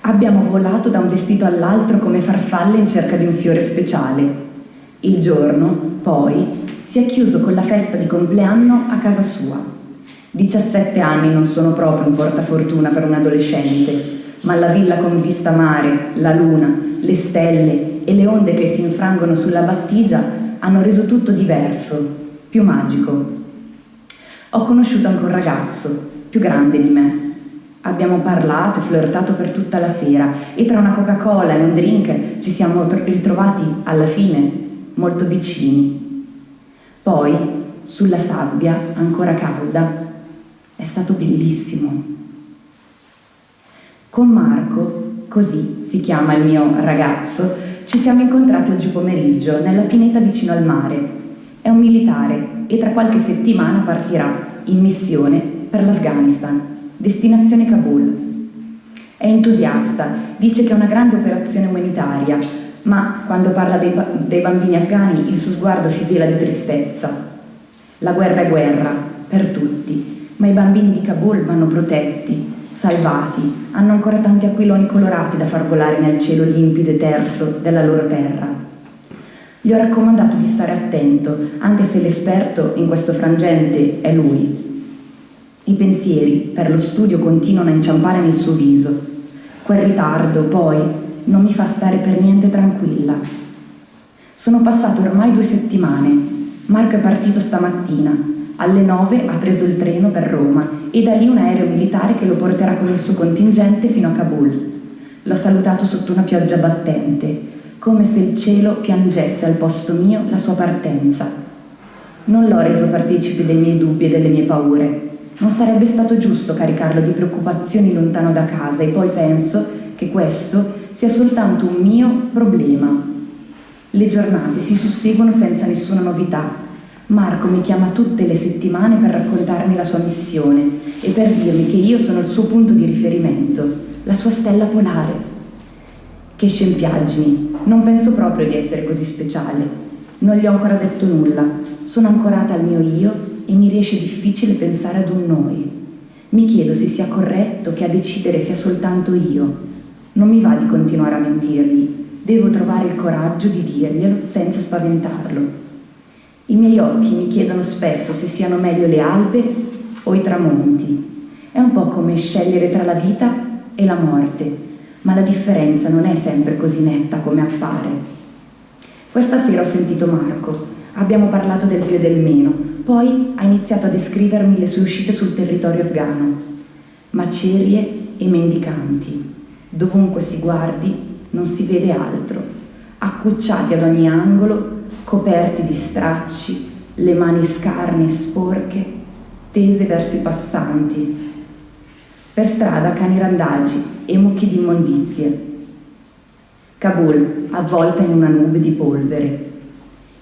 Abbiamo volato da un vestito all'altro come farfalle in cerca di un fiore speciale. Il giorno, poi, si è chiuso con la festa di compleanno a casa sua. 17 anni non sono proprio un portafortuna per un adolescente, ma la villa con vista mare, la luna, le stelle e le onde che si infrangono sulla battigia hanno reso tutto diverso, più magico. Ho conosciuto anche un ragazzo, più grande di me. Abbiamo parlato e flirtato per tutta la sera e tra una Coca-Cola e un drink ci siamo ritrovati alla fine molto vicini. Poi, sulla sabbia, ancora calda, è stato bellissimo. Con Marco, così si chiama il mio ragazzo, ci siamo incontrati oggi pomeriggio nella pineta vicino al mare. È un militare e tra qualche settimana partirà in missione per l'Afghanistan, destinazione Kabul. È entusiasta, dice che è una grande operazione umanitaria, ma quando parla dei bambini afghani il suo sguardo si vela di tristezza. La guerra è guerra, per tutti, ma i bambini di Kabul vanno protetti, salvati, hanno ancora tanti aquiloni colorati da far volare nel cielo limpido e terso della loro terra. Gli ho raccomandato di stare attento, anche se l'esperto in questo frangente è lui. I pensieri per lo studio continuano a inciampare nel suo viso. Quel ritardo, poi, non mi fa stare per niente tranquilla. Sono passate ormai 2 settimane. Marco è partito stamattina. Alle 9 ha preso il treno per Roma e da lì un aereo militare che lo porterà con il suo contingente fino a Kabul. L'ho salutato sotto una pioggia battente, come se il cielo piangesse al posto mio la sua partenza. Non l'ho reso partecipe dei miei dubbi e delle mie paure. Non sarebbe stato giusto caricarlo di preoccupazioni lontano da casa e poi penso che questo sia soltanto un mio problema. Le giornate si susseguono senza nessuna novità. Marco mi chiama tutte le settimane per raccontarmi la sua missione e per dirmi che io sono il suo punto di riferimento, la sua stella polare. Che scempiaggini, non penso proprio di essere così speciale. Non gli ho ancora detto nulla, sono ancorata al mio io e mi riesce difficile pensare ad un noi. Mi chiedo se sia corretto che a decidere sia soltanto io. Non mi va di continuare a mentirgli, devo trovare il coraggio di dirglielo senza spaventarlo. I miei occhi mi chiedono spesso se siano meglio le albe o i tramonti. È un po' come scegliere tra la vita e la morte, ma la differenza non è sempre così netta come appare. Questa sera ho sentito Marco, abbiamo parlato del più e del meno, poi ha iniziato a descrivermi le sue uscite sul territorio afghano. Macerie e mendicanti. Dovunque si guardi non si vede altro. Accucciati ad ogni angolo, coperti di stracci, le mani scarne e sporche, tese verso i passanti. Per strada cani randagi e mucchi di immondizie. Kabul avvolta in una nube di polvere.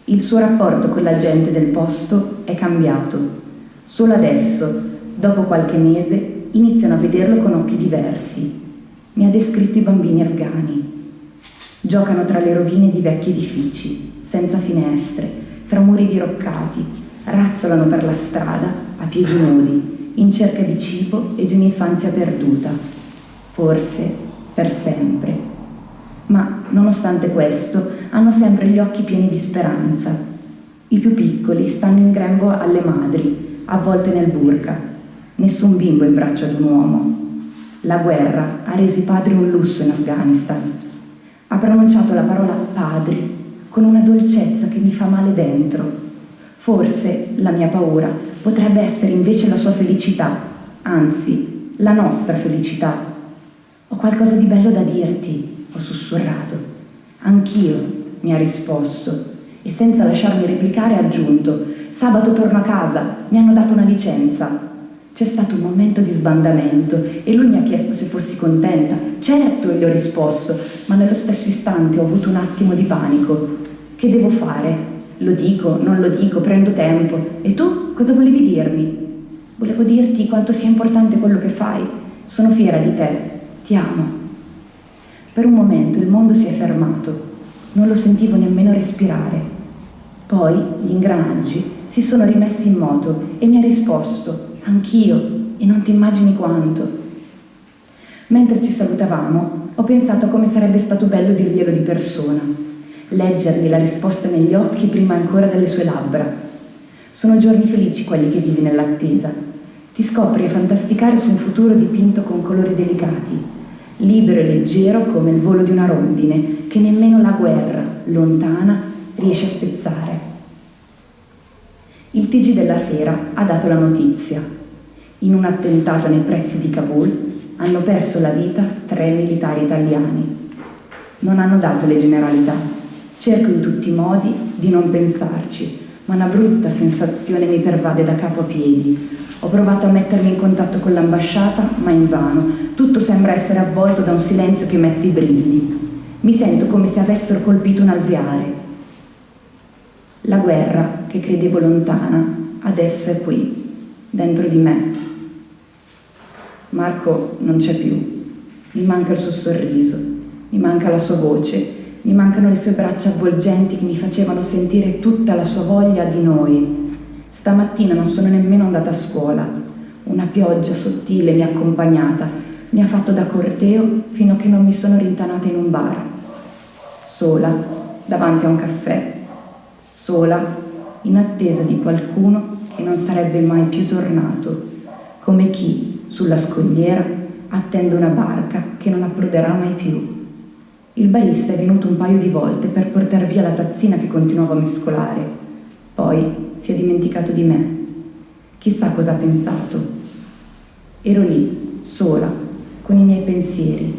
Il suo rapporto con la gente del posto è cambiato. Solo adesso, dopo qualche mese, iniziano a vederlo con occhi diversi. Mi ha descritto i bambini afghani. Giocano tra le rovine di vecchi edifici, senza finestre, tra muri diroccati, razzolano per la strada a piedi nudi, in cerca di cibo e di un'infanzia perduta, forse per sempre. Ma, nonostante questo, hanno sempre gli occhi pieni di speranza. I più piccoli stanno in grembo alle madri, avvolte nel burka. Nessun bimbo in braccio ad un uomo. La guerra ha reso i padri un lusso in Afghanistan. Ha pronunciato la parola padri con una dolcezza che mi fa male dentro. Forse la mia paura potrebbe essere invece la sua felicità, anzi, la nostra felicità. Ho qualcosa di bello da dirti, ho sussurrato. Anch'io, mi ha risposto, e senza lasciarmi replicare ha aggiunto: sabato torno a casa, mi hanno dato una licenza. C'è stato un momento di sbandamento e lui mi ha chiesto se fossi contenta. Certo, gli ho risposto, ma nello stesso istante ho avuto un attimo di panico. Che devo fare? Lo dico, non lo dico, prendo tempo. E tu cosa volevi dirmi? Volevo dirti quanto sia importante quello che fai. Sono fiera di te, ti amo. Per un momento il mondo si è fermato, non lo sentivo nemmeno respirare. Poi gli ingranaggi si sono rimessi in moto e mi ha risposto: anch'io, e non ti immagini quanto. Mentre ci salutavamo, ho pensato a come sarebbe stato bello dirglielo di persona, leggergli la risposta negli occhi prima ancora delle sue labbra. Sono giorni felici quelli che vivi nell'attesa. Ti scopri a fantasticare su un futuro dipinto con colori delicati, libero e leggero come il volo di una rondine che nemmeno la guerra, lontana, riesce a spezzare. Il TG della Sera ha dato la notizia. In un attentato nei pressi di Kabul hanno perso la vita 3 militari italiani. Non hanno dato le generalità. Cerco in tutti i modi di non pensarci, ma una brutta sensazione mi pervade da capo a piedi. Ho provato a mettermi in contatto con l'ambasciata, ma invano. Tutto sembra essere avvolto da un silenzio che mette i brividi. Mi sento come se avessero colpito un alveare. La guerra, che credevo lontana, adesso è qui, dentro di me. Marco non c'è più. Mi manca il suo sorriso, mi manca la sua voce, mi mancano le sue braccia avvolgenti che mi facevano sentire tutta la sua voglia di noi. Stamattina non sono nemmeno andata a scuola. Una pioggia sottile mi ha accompagnata, mi ha fatto da corteo fino a che non mi sono rintanata in un bar. Sola, davanti a un caffè. Sola, in attesa di qualcuno che non sarebbe mai più tornato, come chi, sulla scogliera, attende una barca che non approderà mai più. Il barista è venuto un paio di volte per portar via la tazzina che continuavo a mescolare. Poi si è dimenticato di me. Chissà cosa ha pensato. Ero lì, sola, con i miei pensieri.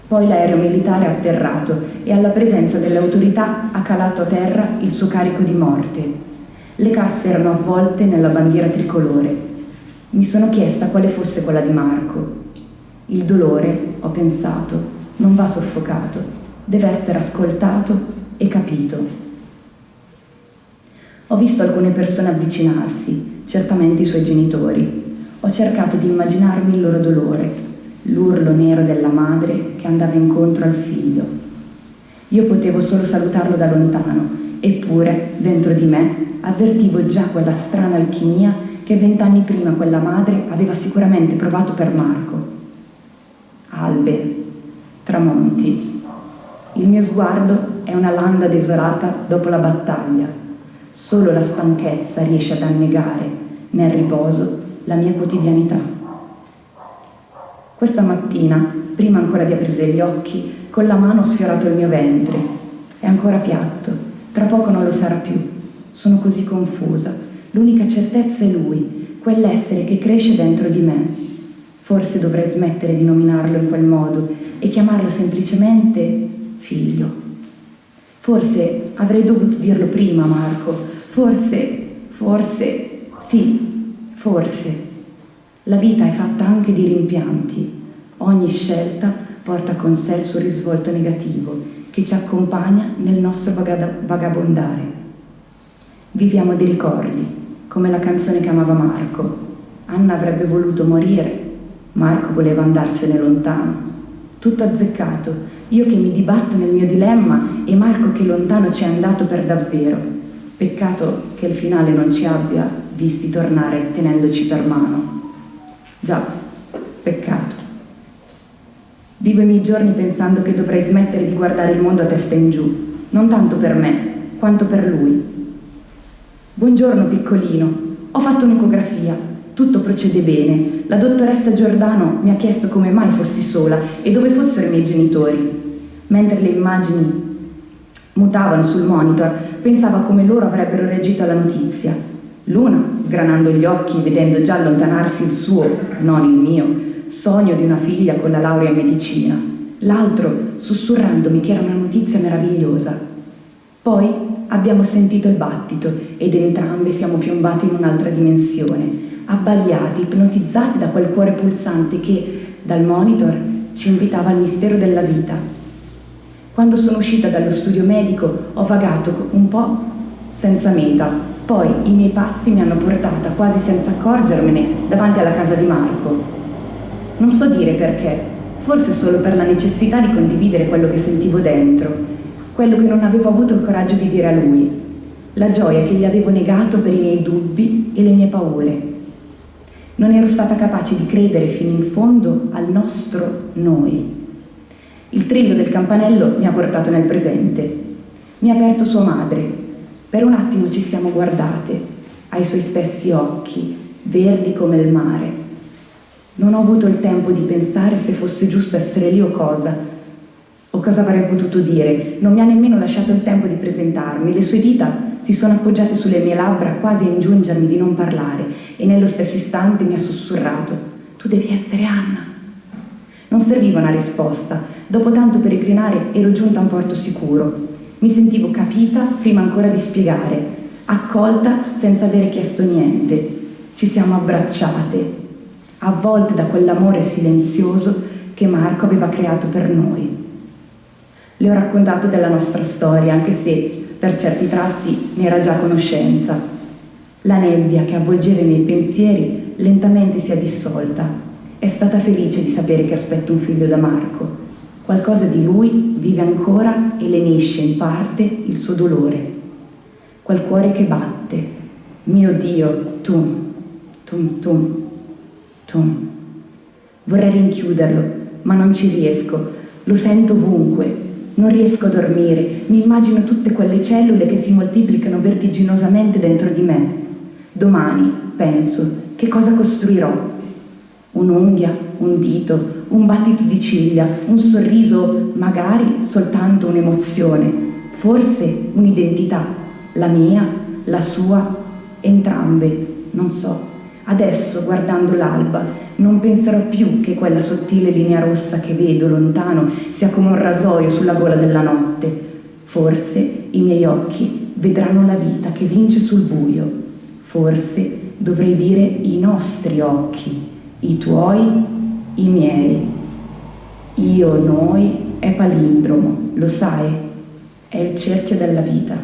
Poi l'aereo militare ha atterrato e alla presenza delle autorità ha calato a terra il suo carico di morte. Le casse erano avvolte nella bandiera tricolore. Mi sono chiesta quale fosse quella di Marco. Il dolore, ho pensato, non va soffocato, deve essere ascoltato e capito. Ho visto alcune persone avvicinarsi, certamente i suoi genitori. Ho cercato di immaginarmi il loro dolore, l'urlo nero della madre che andava incontro al figlio. Io potevo solo salutarlo da lontano, eppure, dentro di me, avvertivo già quella strana alchimia che 20 anni prima quella madre aveva sicuramente provato per Marco. Albe, tramonti. Il mio sguardo è una landa desolata dopo la battaglia. Solo la stanchezza riesce ad annegare, nel riposo, la mia quotidianità. Questa mattina, prima ancora di aprire gli occhi, con la mano ho sfiorato il mio ventre. È ancora piatto, tra poco non lo sarà più. Sono così confusa. L'unica certezza è lui, quell'essere che cresce dentro di me. Forse dovrei smettere di nominarlo in quel modo e chiamarlo semplicemente figlio. Forse avrei dovuto dirlo prima, Marco. Forse, sì, forse. La vita è fatta anche di rimpianti. Ogni scelta porta con sé il suo risvolto negativo, che ci accompagna nel nostro vagabondare. Viviamo di ricordi, come la canzone che amava Marco. Anna avrebbe voluto morire, Marco voleva andarsene lontano. Tutto azzeccato. Io che mi dibatto nel mio dilemma e Marco che lontano ci è andato per davvero. Peccato che il finale non ci abbia visti tornare tenendoci per mano. Già, peccato. Vivo i miei giorni pensando che dovrei smettere di guardare il mondo a testa in giù, non tanto per me, quanto per lui. Buongiorno piccolino, ho fatto un'ecografia, tutto procede bene. La dottoressa Giordano mi ha chiesto come mai fossi sola e dove fossero i miei genitori. Mentre le immagini mutavano sul monitor, pensavo a come loro avrebbero reagito alla notizia. L'una, sgranando gli occhi, vedendo già allontanarsi il suo, non il mio, sogno di una figlia con la laurea in medicina. L'altro, sussurrandomi che era una notizia meravigliosa. Poi abbiamo sentito il battito ed entrambe siamo piombate in un'altra dimensione, abbagliati, ipnotizzati da quel cuore pulsante che, dal monitor, ci invitava al mistero della vita. Quando sono uscita dallo studio medico ho vagato un po' senza meta, poi i miei passi mi hanno portata, quasi senza accorgermene, davanti alla casa di Marco. Non so dire perché, forse solo per la necessità di condividere quello che sentivo dentro, quello che non avevo avuto il coraggio di dire a lui, la gioia che gli avevo negato per i miei dubbi e le mie paure. Non ero stata capace di credere fino in fondo al nostro noi. Il trillo del campanello mi ha portato nel presente. Mi ha aperto sua madre. Per un attimo ci siamo guardate, ai suoi stessi occhi, verdi come il mare. Non ho avuto il tempo di pensare se fosse giusto essere lì o cosa avrei potuto dire. Non mi ha nemmeno lasciato il tempo di presentarmi. Le sue dita si sono appoggiate sulle mie labbra quasi a ingiungermi di non parlare e nello stesso istante mi ha sussurrato: tu devi essere Anna. Non serviva una risposta. Dopo tanto peregrinare ero giunta a un porto sicuro. Mi sentivo capita prima ancora di spiegare, accolta senza avere chiesto niente. Ci siamo abbracciate, avvolte da quell'amore silenzioso che Marco aveva creato per noi. Le ho raccontato della nostra storia, anche se per certi tratti ne era già a conoscenza. La nebbia che avvolgeva i miei pensieri lentamente si è dissolta. È stata felice di sapere che aspetto un figlio da Marco. Qualcosa di lui vive ancora e lenisce in parte il suo dolore. Quel cuore che batte. Mio Dio, tum, tum, tum, tum. Vorrei rinchiuderlo, ma non ci riesco. Lo sento ovunque. Non riesco a dormire, mi immagino tutte quelle cellule che si moltiplicano vertiginosamente dentro di me. Domani, penso, che cosa costruirò? Un'unghia, un dito, un battito di ciglia, un sorriso, magari soltanto un'emozione, forse un'identità, la mia, la sua, entrambe, non so. Adesso, guardando l'alba, non penserò più che quella sottile linea rossa che vedo lontano sia come un rasoio sulla gola della notte. Forse i miei occhi vedranno la vita che vince sul buio. Forse dovrei dire i nostri occhi, i tuoi, i miei. Io, noi è palindromo, lo sai, è il cerchio della vita.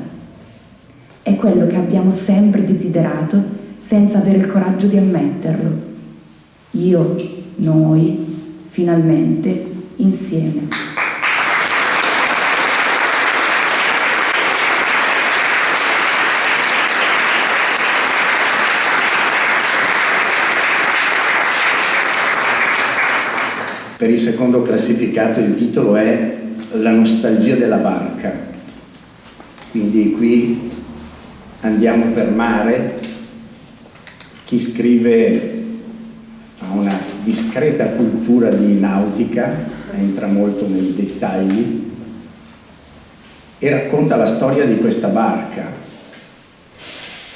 È quello che abbiamo sempre desiderato senza avere il coraggio di ammetterlo. Io, noi, finalmente, insieme. Per il secondo classificato il titolo è La nostalgia della barca. Quindi qui andiamo per mare. Chi scrive ha una discreta cultura di nautica, entra molto nei dettagli e racconta la storia di questa barca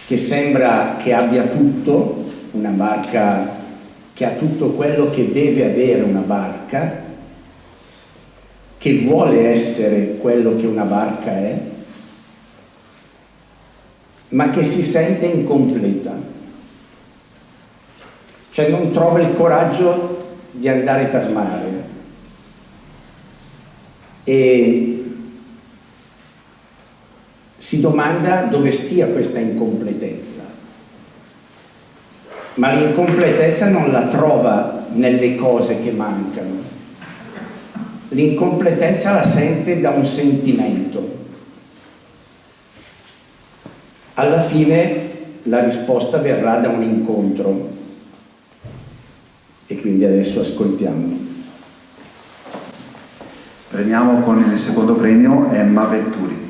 che sembra che abbia tutto, una barca che ha tutto quello che deve avere una barca, che vuole essere quello che una barca è, ma che si sente incompleta. Cioè non trova il coraggio di andare per mare e si domanda dove stia questa incompletezza. Ma l'incompletezza non la trova nelle cose che mancano. L'incompletezza la sente da un sentimento. Alla fine la risposta verrà da un incontro. E quindi adesso ascoltiamo. Premiamo con il secondo premio Emma Vetturi.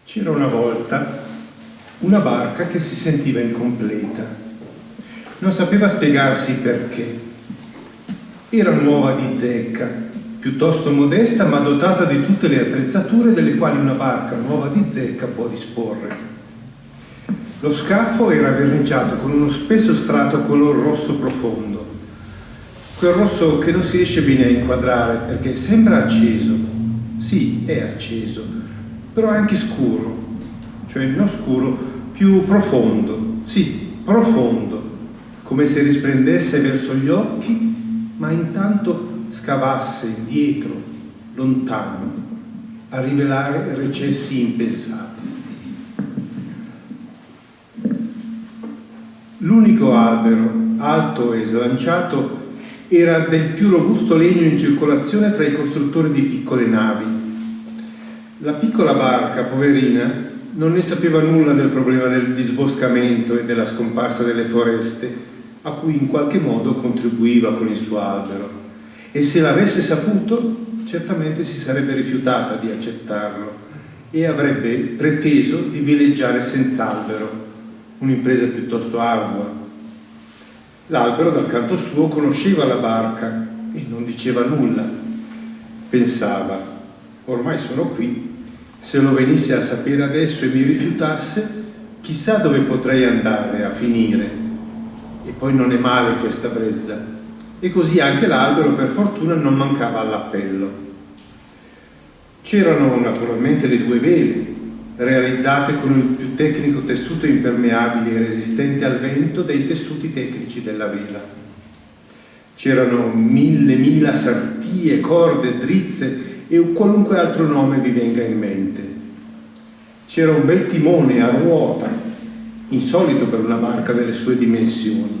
C'era una volta una barca che si sentiva incompleta. Non sapeva spiegarsi perché. Era nuova di zecca, piuttosto modesta ma dotata di tutte le attrezzature delle quali una barca nuova di zecca può disporre. Lo scafo era verniciato con uno spesso strato color rosso profondo, quel rosso che non si riesce bene a inquadrare perché sembra acceso. Sì, è acceso, però è anche scuro, cioè non scuro, più profondo, sì, profondo, come se risplendesse verso gli occhi, ma intanto scavasse indietro, lontano, a rivelare recessi impensati. L'unico albero alto e slanciato, era del più robusto legno in circolazione tra i costruttori di piccole navi. La piccola barca, poverina, non ne sapeva nulla del problema del disboscamento e della scomparsa delle foreste, a cui in qualche modo contribuiva con il suo albero, e se l'avesse saputo certamente si sarebbe rifiutata di accettarlo e avrebbe preteso di villeggiare senza albero, un'impresa piuttosto ardua. L'albero dal canto suo conosceva la barca e non diceva nulla. Pensava: ormai sono qui, se lo venisse a sapere adesso e mi rifiutasse, chissà dove potrei andare a finire. E poi non è male questa brezza. E così anche l'albero, per fortuna, non mancava all'appello. C'erano naturalmente le 2 vele, realizzate con il più tecnico tessuto impermeabile e resistente al vento dei tessuti tecnici della vela. C'erano 1000 sartie, corde, drizze e qualunque altro nome vi venga in mente. C'era un bel timone a ruota, insolito per una barca delle sue dimensioni,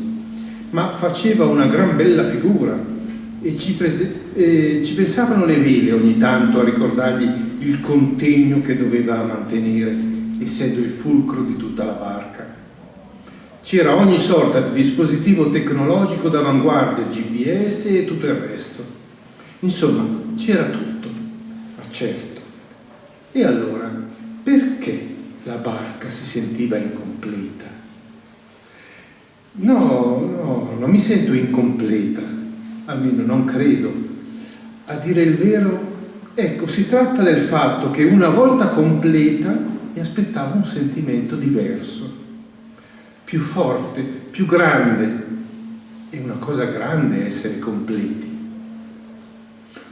ma faceva una gran bella figura e ci pensavano le vele ogni tanto a ricordargli il contegno che doveva mantenere, essendo il fulcro di tutta la barca. C'era ogni sorta di dispositivo tecnologico d'avanguardia, GPS e tutto il resto. Insomma, c'era tutto, ma certo. E allora, perché la barca si sentiva incompleta? No, non mi sento incompleta, almeno non credo. A dire il vero, ecco, si tratta del fatto che una volta completa mi aspettavo un sentimento diverso, più forte, più grande. È una cosa grande essere completi.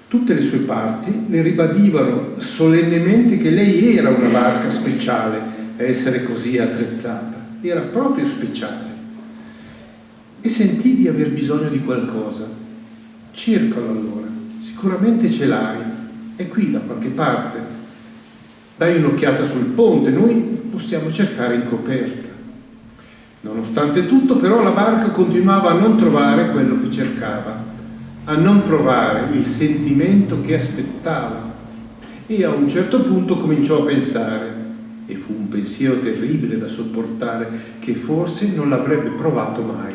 Tutte le sue parti le ribadivano solennemente che lei era una barca speciale a essere così attrezzata, era proprio speciale. E sentii di aver bisogno di qualcosa. Cercalo allora, sicuramente ce l'hai, è qui da qualche parte. Dai un'occhiata sul ponte, noi possiamo cercare in coperta. Nonostante tutto, però, la barca continuava a non trovare quello che cercava, a non provare il sentimento che aspettava, e a un certo punto cominciò a pensare, e fu un pensiero terribile da sopportare, che forse non l'avrebbe provato mai.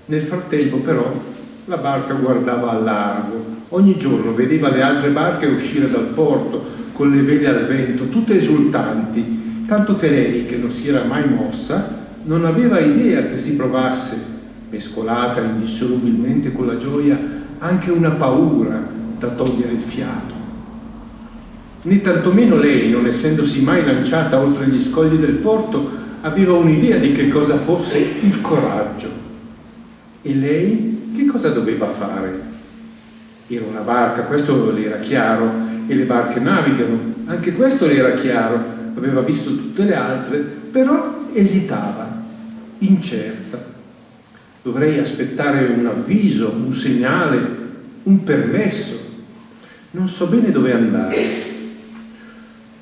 Nel frattempo, però, la barca guardava al largo. Ogni giorno vedeva le altre barche uscire dal porto con le vele al vento, tutte esultanti, tanto che lei, che non si era mai mossa, non aveva idea che si provasse, mescolata indissolubilmente con la gioia, anche una paura da togliere il fiato. Né tantomeno lei, non essendosi mai lanciata oltre gli scogli del porto, aveva un'idea di che cosa fosse il coraggio. E lei che cosa doveva fare? Era una barca, questo le era chiaro, e le barche navigano, anche questo le era chiaro, aveva visto tutte le altre, però esitava, incerta. Dovrei aspettare un avviso, un segnale, un permesso. Non so bene dove andare.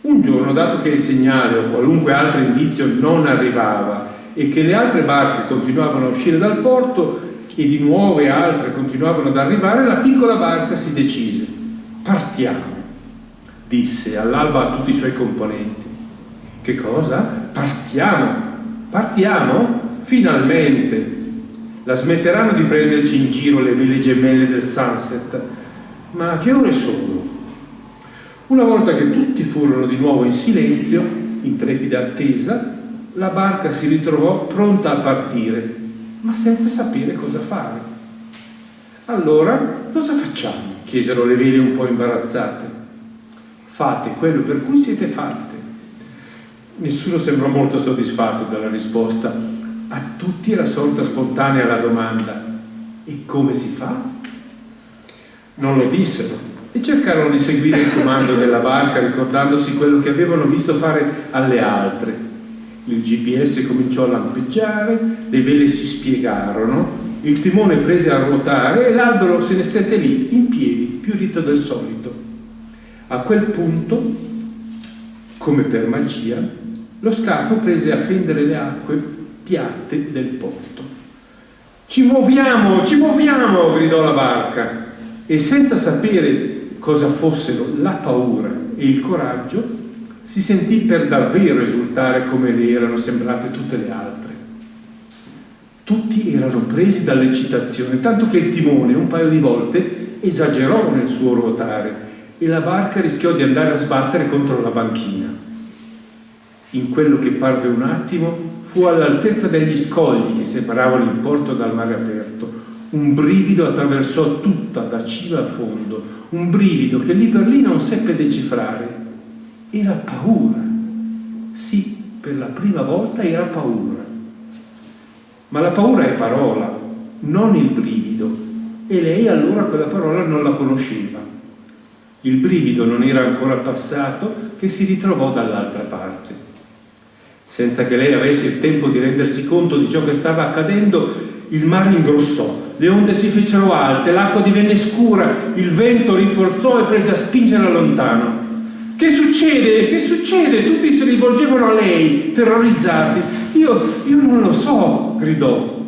Un giorno, dato che il segnale o qualunque altro indizio non arrivava e che le altre barche continuavano a uscire dal porto e di nuove altre continuavano ad arrivare, la piccola barca si decise. Partiamo, disse all'alba a tutti i suoi componenti. Che cosa? Partiamo? Partiamo? Finalmente! La smetteranno di prenderci in giro le vele gemelle del Sunset. Ma che ore sono? Una volta che tutti furono di nuovo in silenzio, in trepida attesa, la barca si ritrovò pronta a partire, ma senza sapere cosa fare. Allora, cosa facciamo? Chiesero le vele un po' imbarazzate. Fate quello per cui siete fatte. Nessuno sembrò molto soddisfatto dalla risposta. A tutti era sorta spontanea la domanda: e come si fa? Non lo dissero e cercarono di seguire il comando della barca, ricordandosi quello che avevano visto fare alle altre. Il GPS cominciò a lampeggiare, le vele si spiegarono, il timone prese a ruotare e l'albero se ne stette lì, in piedi, più ritto del solito. A quel punto, come per magia, lo scafo prese a fendere le acque piatte del porto. Ci muoviamo, gridò la barca, e senza sapere cosa fossero la paura e il coraggio, si sentì per davvero esultare come le erano sembrate tutte le altre. Tutti erano presi dall'eccitazione, tanto che il timone un paio di volte esagerò nel suo ruotare e la barca rischiò di andare a sbattere contro la banchina. In quello che parve un attimo, fu all'altezza degli scogli che separavano il porto dal mare aperto. Un brivido attraversò tutta da cima a fondo, un brivido che lì per lì non seppe decifrare. Era paura. Sì, per la prima volta era paura. Ma la paura è parola, non il brivido, e lei allora quella parola non la conosceva. Il brivido non era ancora passato che si ritrovò dall'altra parte. Senza che lei avesse il tempo di rendersi conto di ciò che stava accadendo, il mare ingrossò, le onde si fecero alte, l'acqua divenne scura, il vento rinforzò e prese a spingere lontano. Che succede? Che succede? Tutti si rivolgevano a lei, terrorizzati. Io non lo so, gridò.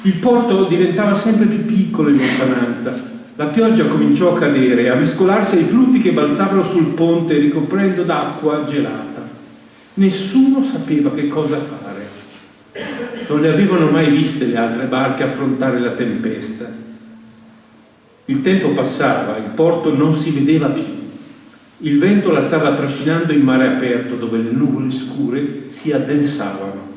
Il porto diventava sempre più piccolo in lontananza. La pioggia cominciò a cadere, a mescolarsi ai flutti che balzavano sul ponte, ricoprendo d'acqua gelata. Nessuno sapeva che cosa fare. Non le avevano mai viste le altre barche affrontare la tempesta. Il tempo passava, il porto non si vedeva più. Il vento la stava trascinando in mare aperto, dove le nuvole scure si addensavano.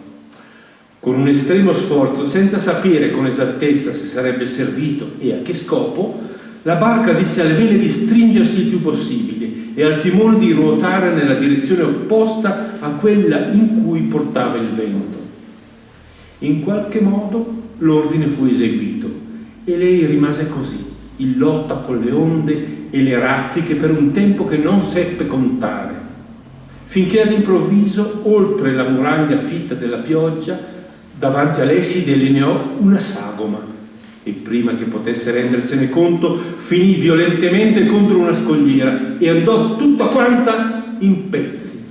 Con un estremo sforzo, senza sapere con esattezza se sarebbe servito e a che scopo, la barca disse alle vele di stringersi il più possibile e al timone di ruotare nella direzione opposta a quella in cui portava il vento. In qualche modo l'ordine fu eseguito e lei rimase così, in lotta con le onde e le raffiche per un tempo che non seppe contare, finché all'improvviso, oltre la muraglia fitta della pioggia, davanti a lei si delineò una sagoma e prima che potesse rendersene conto finì violentemente contro una scogliera e andò tutta quanta in pezzi.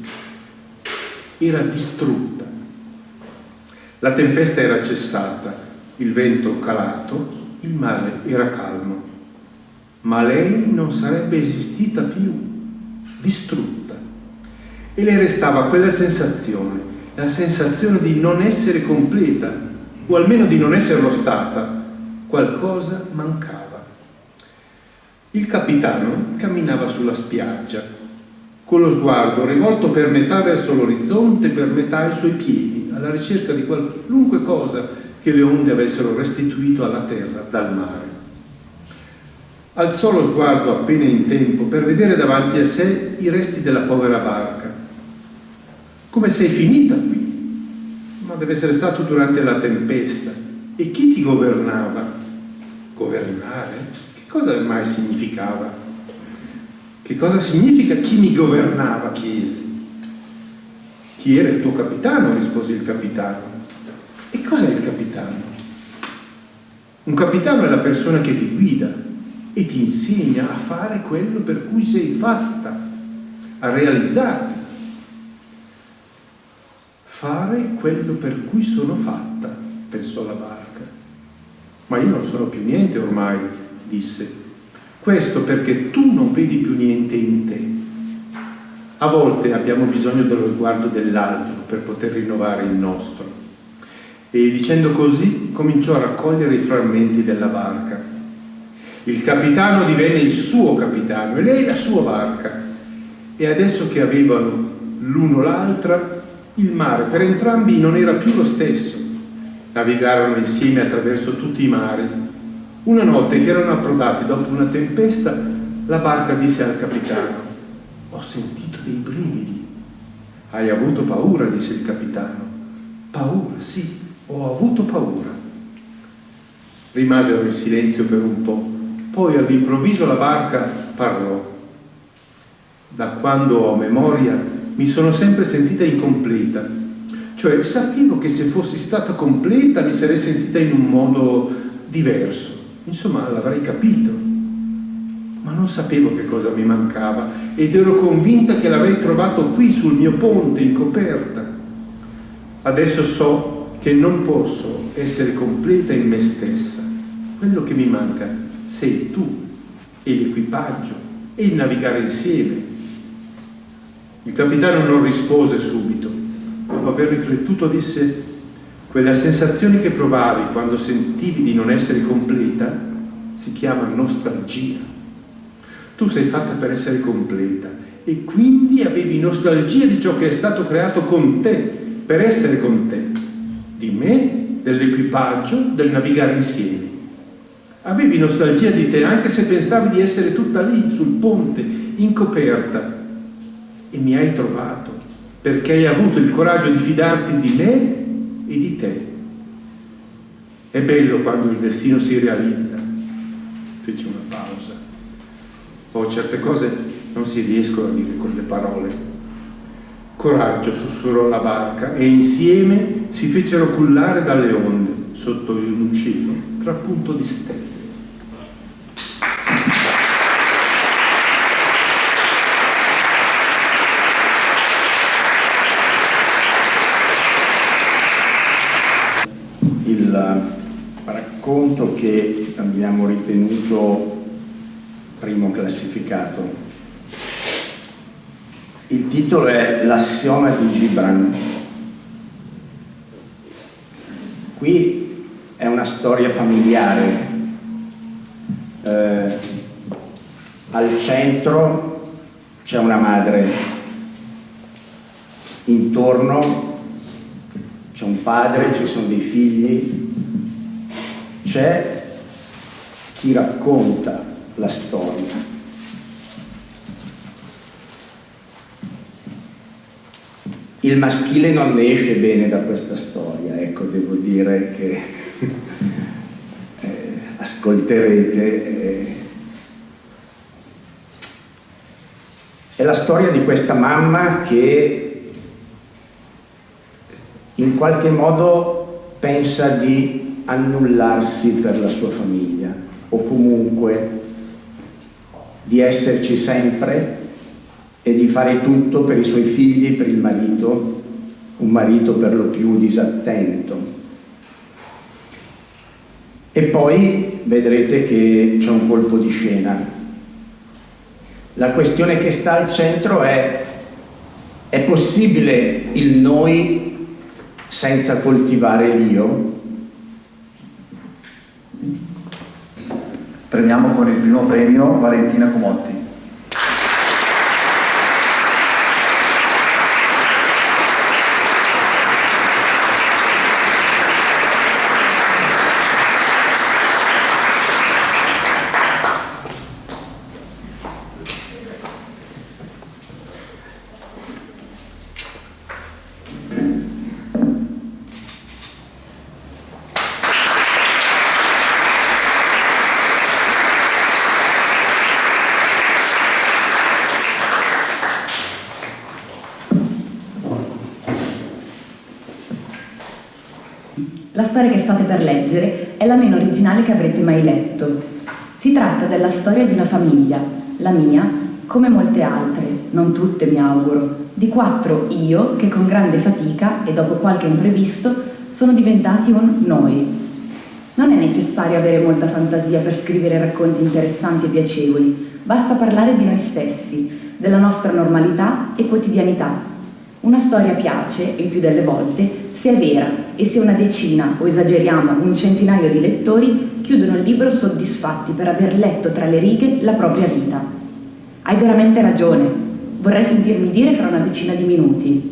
Era distrutta. La tempesta era cessata, il vento calato, il mare era calmo, ma lei non sarebbe esistita più, distrutta. E le restava quella sensazione, la sensazione di non essere completa, o almeno di non esserlo stata. Qualcosa mancava. Il capitano camminava sulla spiaggia, con lo sguardo rivolto per metà verso l'orizzonte, per metà ai suoi piedi, alla ricerca di qualunque cosa che le onde avessero restituito alla terra dal mare. Alzò lo sguardo appena in tempo per vedere davanti a sé i resti della povera barca. Come sei finita qui? Ma deve essere stato durante la tempesta. E chi ti governava? Governare? Che cosa mai significava? Che cosa significa chi mi governava? Chiese. Chi era il tuo capitano? Rispose il capitano. E cos'è il capitano? Un capitano è la persona che ti guida e ti insegna a fare quello per cui sei fatta, a realizzarti. Fare quello per cui sono fatta, pensò la barca. Ma io non sono più niente ormai, disse. Questo perché tu non vedi più niente in te. A volte abbiamo bisogno dello sguardo dell'altro per poter rinnovare il nostro. E dicendo così cominciò a raccogliere i frammenti della barca. Il capitano divenne il suo capitano e lei la sua barca. E adesso che avevano l'uno l'altra, il mare per entrambi non era più lo stesso. Navigarono insieme attraverso tutti i mari. Una notte che erano approdati dopo una tempesta, la barca disse al capitano: ho sentito dei brividi. Hai avuto paura? Disse il capitano. Paura, sì, ho avuto paura. Rimasero in silenzio per un po', poi all'improvviso la barca parlò. Da quando ho memoria mi sono sempre sentita incompleta. Cioè, sapevo che se fossi stata completa mi sarei sentita in un modo diverso. Insomma, l'avrei capito. Ma non sapevo che cosa mi mancava ed ero convinta che l'avrei trovato qui sul mio ponte, in coperta. Adesso so che non posso essere completa in me stessa. Quello che mi manca sei tu e l'equipaggio e il navigare insieme. Il capitano non rispose subito. Dopo aver riflettuto disse: quella sensazione che provavi quando sentivi di non essere completa si chiama nostalgia. Tu sei fatta per essere completa e quindi avevi nostalgia di ciò che è stato creato con te, per essere con te, di me, dell'equipaggio, del navigare insieme. Avevi nostalgia di te anche se pensavi di essere tutta lì, sul ponte, in coperta, e mi hai trovato perché hai avuto il coraggio di fidarti di me e di te. È bello quando il destino si realizza. Fece una pausa. Poi certe cose non si riescono a dire con le parole. Coraggio, sussurrò la barca, e insieme si fecero cullare dalle onde sotto un cielo trapunto di stelle. Il racconto che abbiamo ritenuto primo classificato. Il titolo è L'assioma di Gibran. Qui è una storia familiare. Al centro c'è una madre, intorno c'è un padre, ci sono dei figli, c'è chi racconta la storia. Il maschile non ne esce bene da questa storia, ecco, devo dire che ascolterete. È la storia di questa mamma che in qualche modo pensa di annullarsi per la sua famiglia, o comunque di esserci sempre e di fare tutto per i suoi figli, per il marito, un marito per lo più disattento. E poi vedrete che c'è un colpo di scena. La questione che sta al centro è possibile il noi senza coltivare l'io? Premiamo con il primo premio Valentina Comotti. La storia che state per leggere è la meno originale che avrete mai letto. Si tratta della storia di una famiglia, la mia, come molte altre, non tutte mi auguro, di 4 io che con grande fatica e dopo qualche imprevisto sono diventati un noi. Non è necessario avere molta fantasia per scrivere racconti interessanti e piacevoli, basta parlare di noi stessi, della nostra normalità e quotidianità. Una storia piace, il più delle volte, se è vera e se una decina, o esageriamo, un centinaio di lettori chiudono il libro soddisfatti per aver letto tra le righe la propria vita. Hai veramente ragione, vorrei sentirmi dire fra una decina di minuti.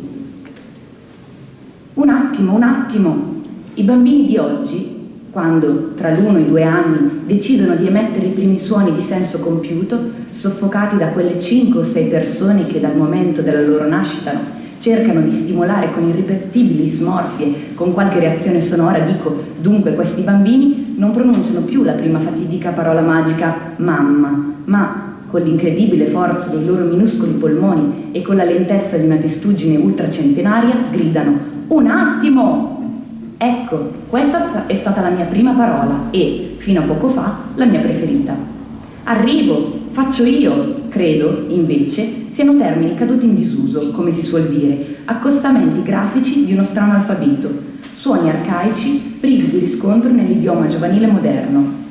Un attimo, i bambini di oggi, quando tra l'1 e i 2 anni decidono di emettere i primi suoni di senso compiuto, soffocati da quelle 5 o 6 persone che dal momento della loro nascita cercano di stimolare con irripetibili smorfie, con qualche reazione sonora, dunque questi bambini non pronunciano più la prima fatidica parola magica mamma, ma con l'incredibile forza dei loro minuscoli polmoni e con la lentezza di una testuggine ultracentenaria gridano un attimo! Ecco, questa è stata la mia prima parola e, fino a poco fa, la mia preferita. Arrivo! faccio io, credo, invece, siano termini caduti in disuso, come si suol dire, accostamenti grafici di uno strano alfabeto, suoni arcaici, privi di riscontro nell'idioma giovanile moderno.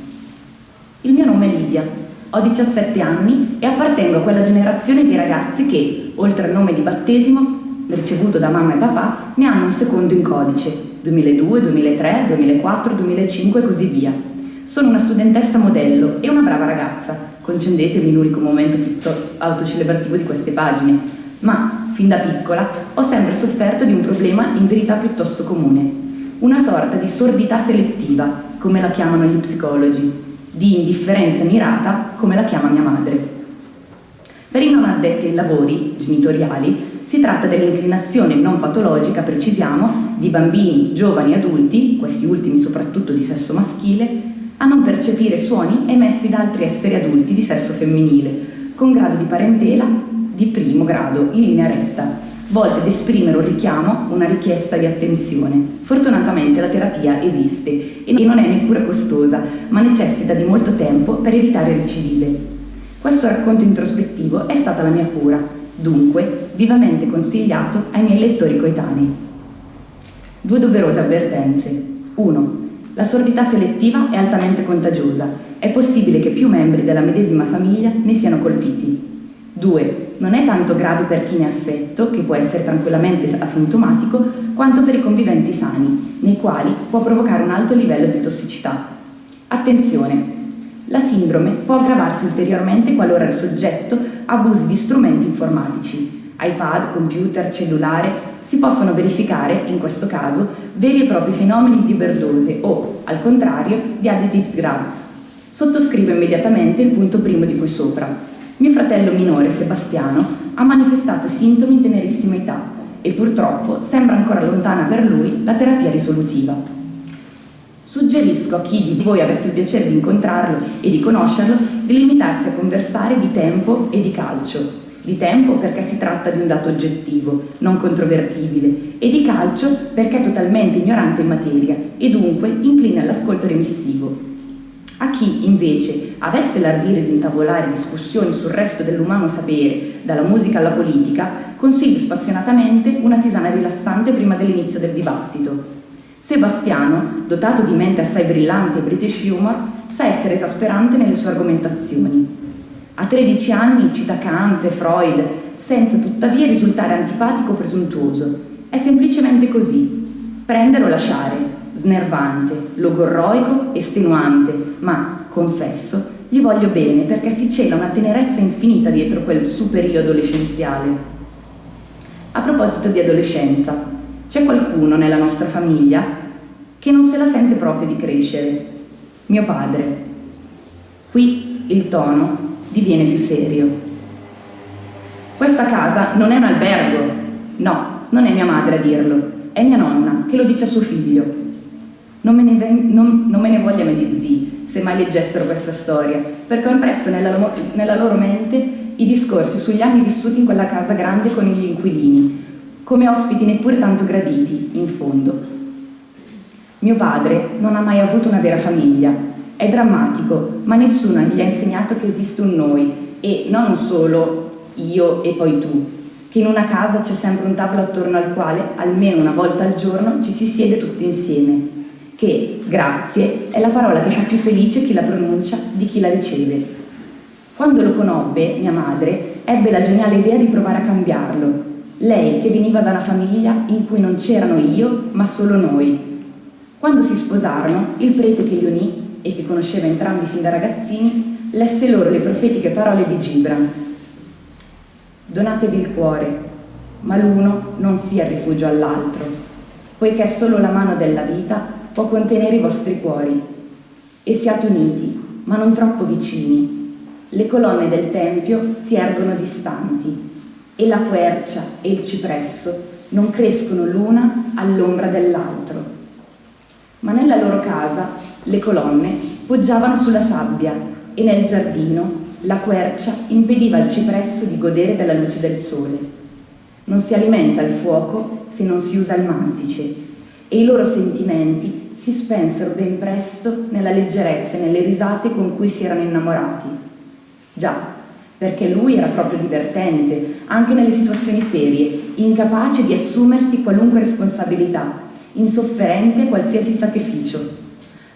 Il mio nome è Lidia, ho 17 anni e appartengo a quella generazione di ragazzi che, oltre al nome di battesimo, ricevuto da mamma e papà, ne hanno un secondo in codice, 2002, 2003, 2004, 2005 e così via. Sono una studentessa modello e una brava ragazza, concedetemi l'unico momento piuttosto autocelebrativo di queste pagine, ma, fin da piccola, ho sempre sofferto di un problema in verità piuttosto comune, una sorta di sordità selettiva, come la chiamano gli psicologi, di indifferenza mirata, come la chiama mia madre. Per i non addetti ai lavori genitoriali si tratta dell'inclinazione non patologica, precisiamo, di bambini, giovani e adulti, questi ultimi soprattutto di sesso maschile, a non percepire suoni emessi da altri esseri adulti di sesso femminile, con grado di parentela di primo grado, in linea retta, volte ad esprimere un richiamo, una richiesta di attenzione. Fortunatamente la terapia esiste e non è neppure costosa, ma necessita di molto tempo per evitare recidive. Questo racconto introspettivo è stata la mia cura, dunque vivamente consigliato ai miei lettori coetanei. 2 doverose avvertenze. 1. La sordità selettiva è altamente contagiosa. È possibile che più membri della medesima famiglia ne siano colpiti. 2. Non è tanto grave per chi ne è affetto, che può essere tranquillamente asintomatico, quanto per i conviventi sani, nei quali può provocare un alto livello di tossicità. Attenzione! La sindrome può aggravarsi ulteriormente qualora il soggetto abusi di strumenti informatici, iPad, computer, cellulare. Si possono verificare, in questo caso, veri e propri fenomeni di overdose o, al contrario, di addictive drugs. Sottoscrivo immediatamente il punto primo di qui sopra. Mio fratello minore, Sebastiano, ha manifestato sintomi in tenerissima età e purtroppo sembra ancora lontana per lui la terapia risolutiva. Suggerisco a chi di voi avesse il piacere di incontrarlo e di conoscerlo di limitarsi a conversare di tempo e di calcio. Di tempo perché si tratta di un dato oggettivo, non controvertibile, e di calcio perché è totalmente ignorante in materia e dunque incline all'ascolto remissivo. A chi invece avesse l'ardire di intavolare discussioni sul resto dell'umano sapere, dalla musica alla politica, consiglio spassionatamente una tisana rilassante prima dell'inizio del dibattito. Sebastiano, dotato di mente assai brillante e British humor, sa essere esasperante nelle sue argomentazioni. A 13 anni cita Kant e Freud, senza tuttavia risultare antipatico o presuntuoso. È semplicemente così. Prendere o lasciare, snervante, logorroico, estenuante, ma, confesso, gli voglio bene perché si cela una tenerezza infinita dietro quel superio adolescenziale. A proposito di adolescenza, c'è qualcuno nella nostra famiglia che non se la sente proprio di crescere. Mio padre. Qui il tono diviene più serio. Questa casa non è un albergo. No, non è mia madre a dirlo, è mia nonna che lo dice a suo figlio. Non me ne vogliano gli zii se mai leggessero questa storia, perché ho impresso nella loro mente i discorsi sugli anni vissuti in quella casa grande con gli inquilini, come ospiti neppure tanto graditi, in fondo. Mio padre non ha mai avuto una vera famiglia. È drammatico, ma nessuno gli ha insegnato che esiste un noi, e non solo io e poi tu, che in una casa c'è sempre un tavolo attorno al quale, almeno una volta al giorno, ci si siede tutti insieme, che, grazie, è la parola che fa più felice chi la pronuncia di chi la riceve. Quando lo conobbe, mia madre ebbe la geniale idea di provare a cambiarlo, lei che veniva da una famiglia in cui non c'erano io, ma solo noi. Quando si sposarono, il prete che li unì, e che conosceva entrambi fin da ragazzini, lesse loro le profetiche parole di Gibran. Donatevi il cuore, ma l'uno non sia il rifugio all'altro, poiché solo la mano della vita può contenere i vostri cuori. E siate uniti, ma non troppo vicini. Le colonne del tempio si ergono distanti, e la quercia e il cipresso non crescono l'una all'ombra dell'altro. Ma nella loro casa le colonne poggiavano sulla sabbia e nel giardino la quercia impediva al cipresso di godere della luce del sole. Non si alimenta il fuoco se non si usa il mantice, e i loro sentimenti si spensero ben presto nella leggerezza e nelle risate con cui si erano innamorati. Già, perché lui era proprio divertente, anche nelle situazioni serie, incapace di assumersi qualunque responsabilità, insofferente a qualsiasi sacrificio.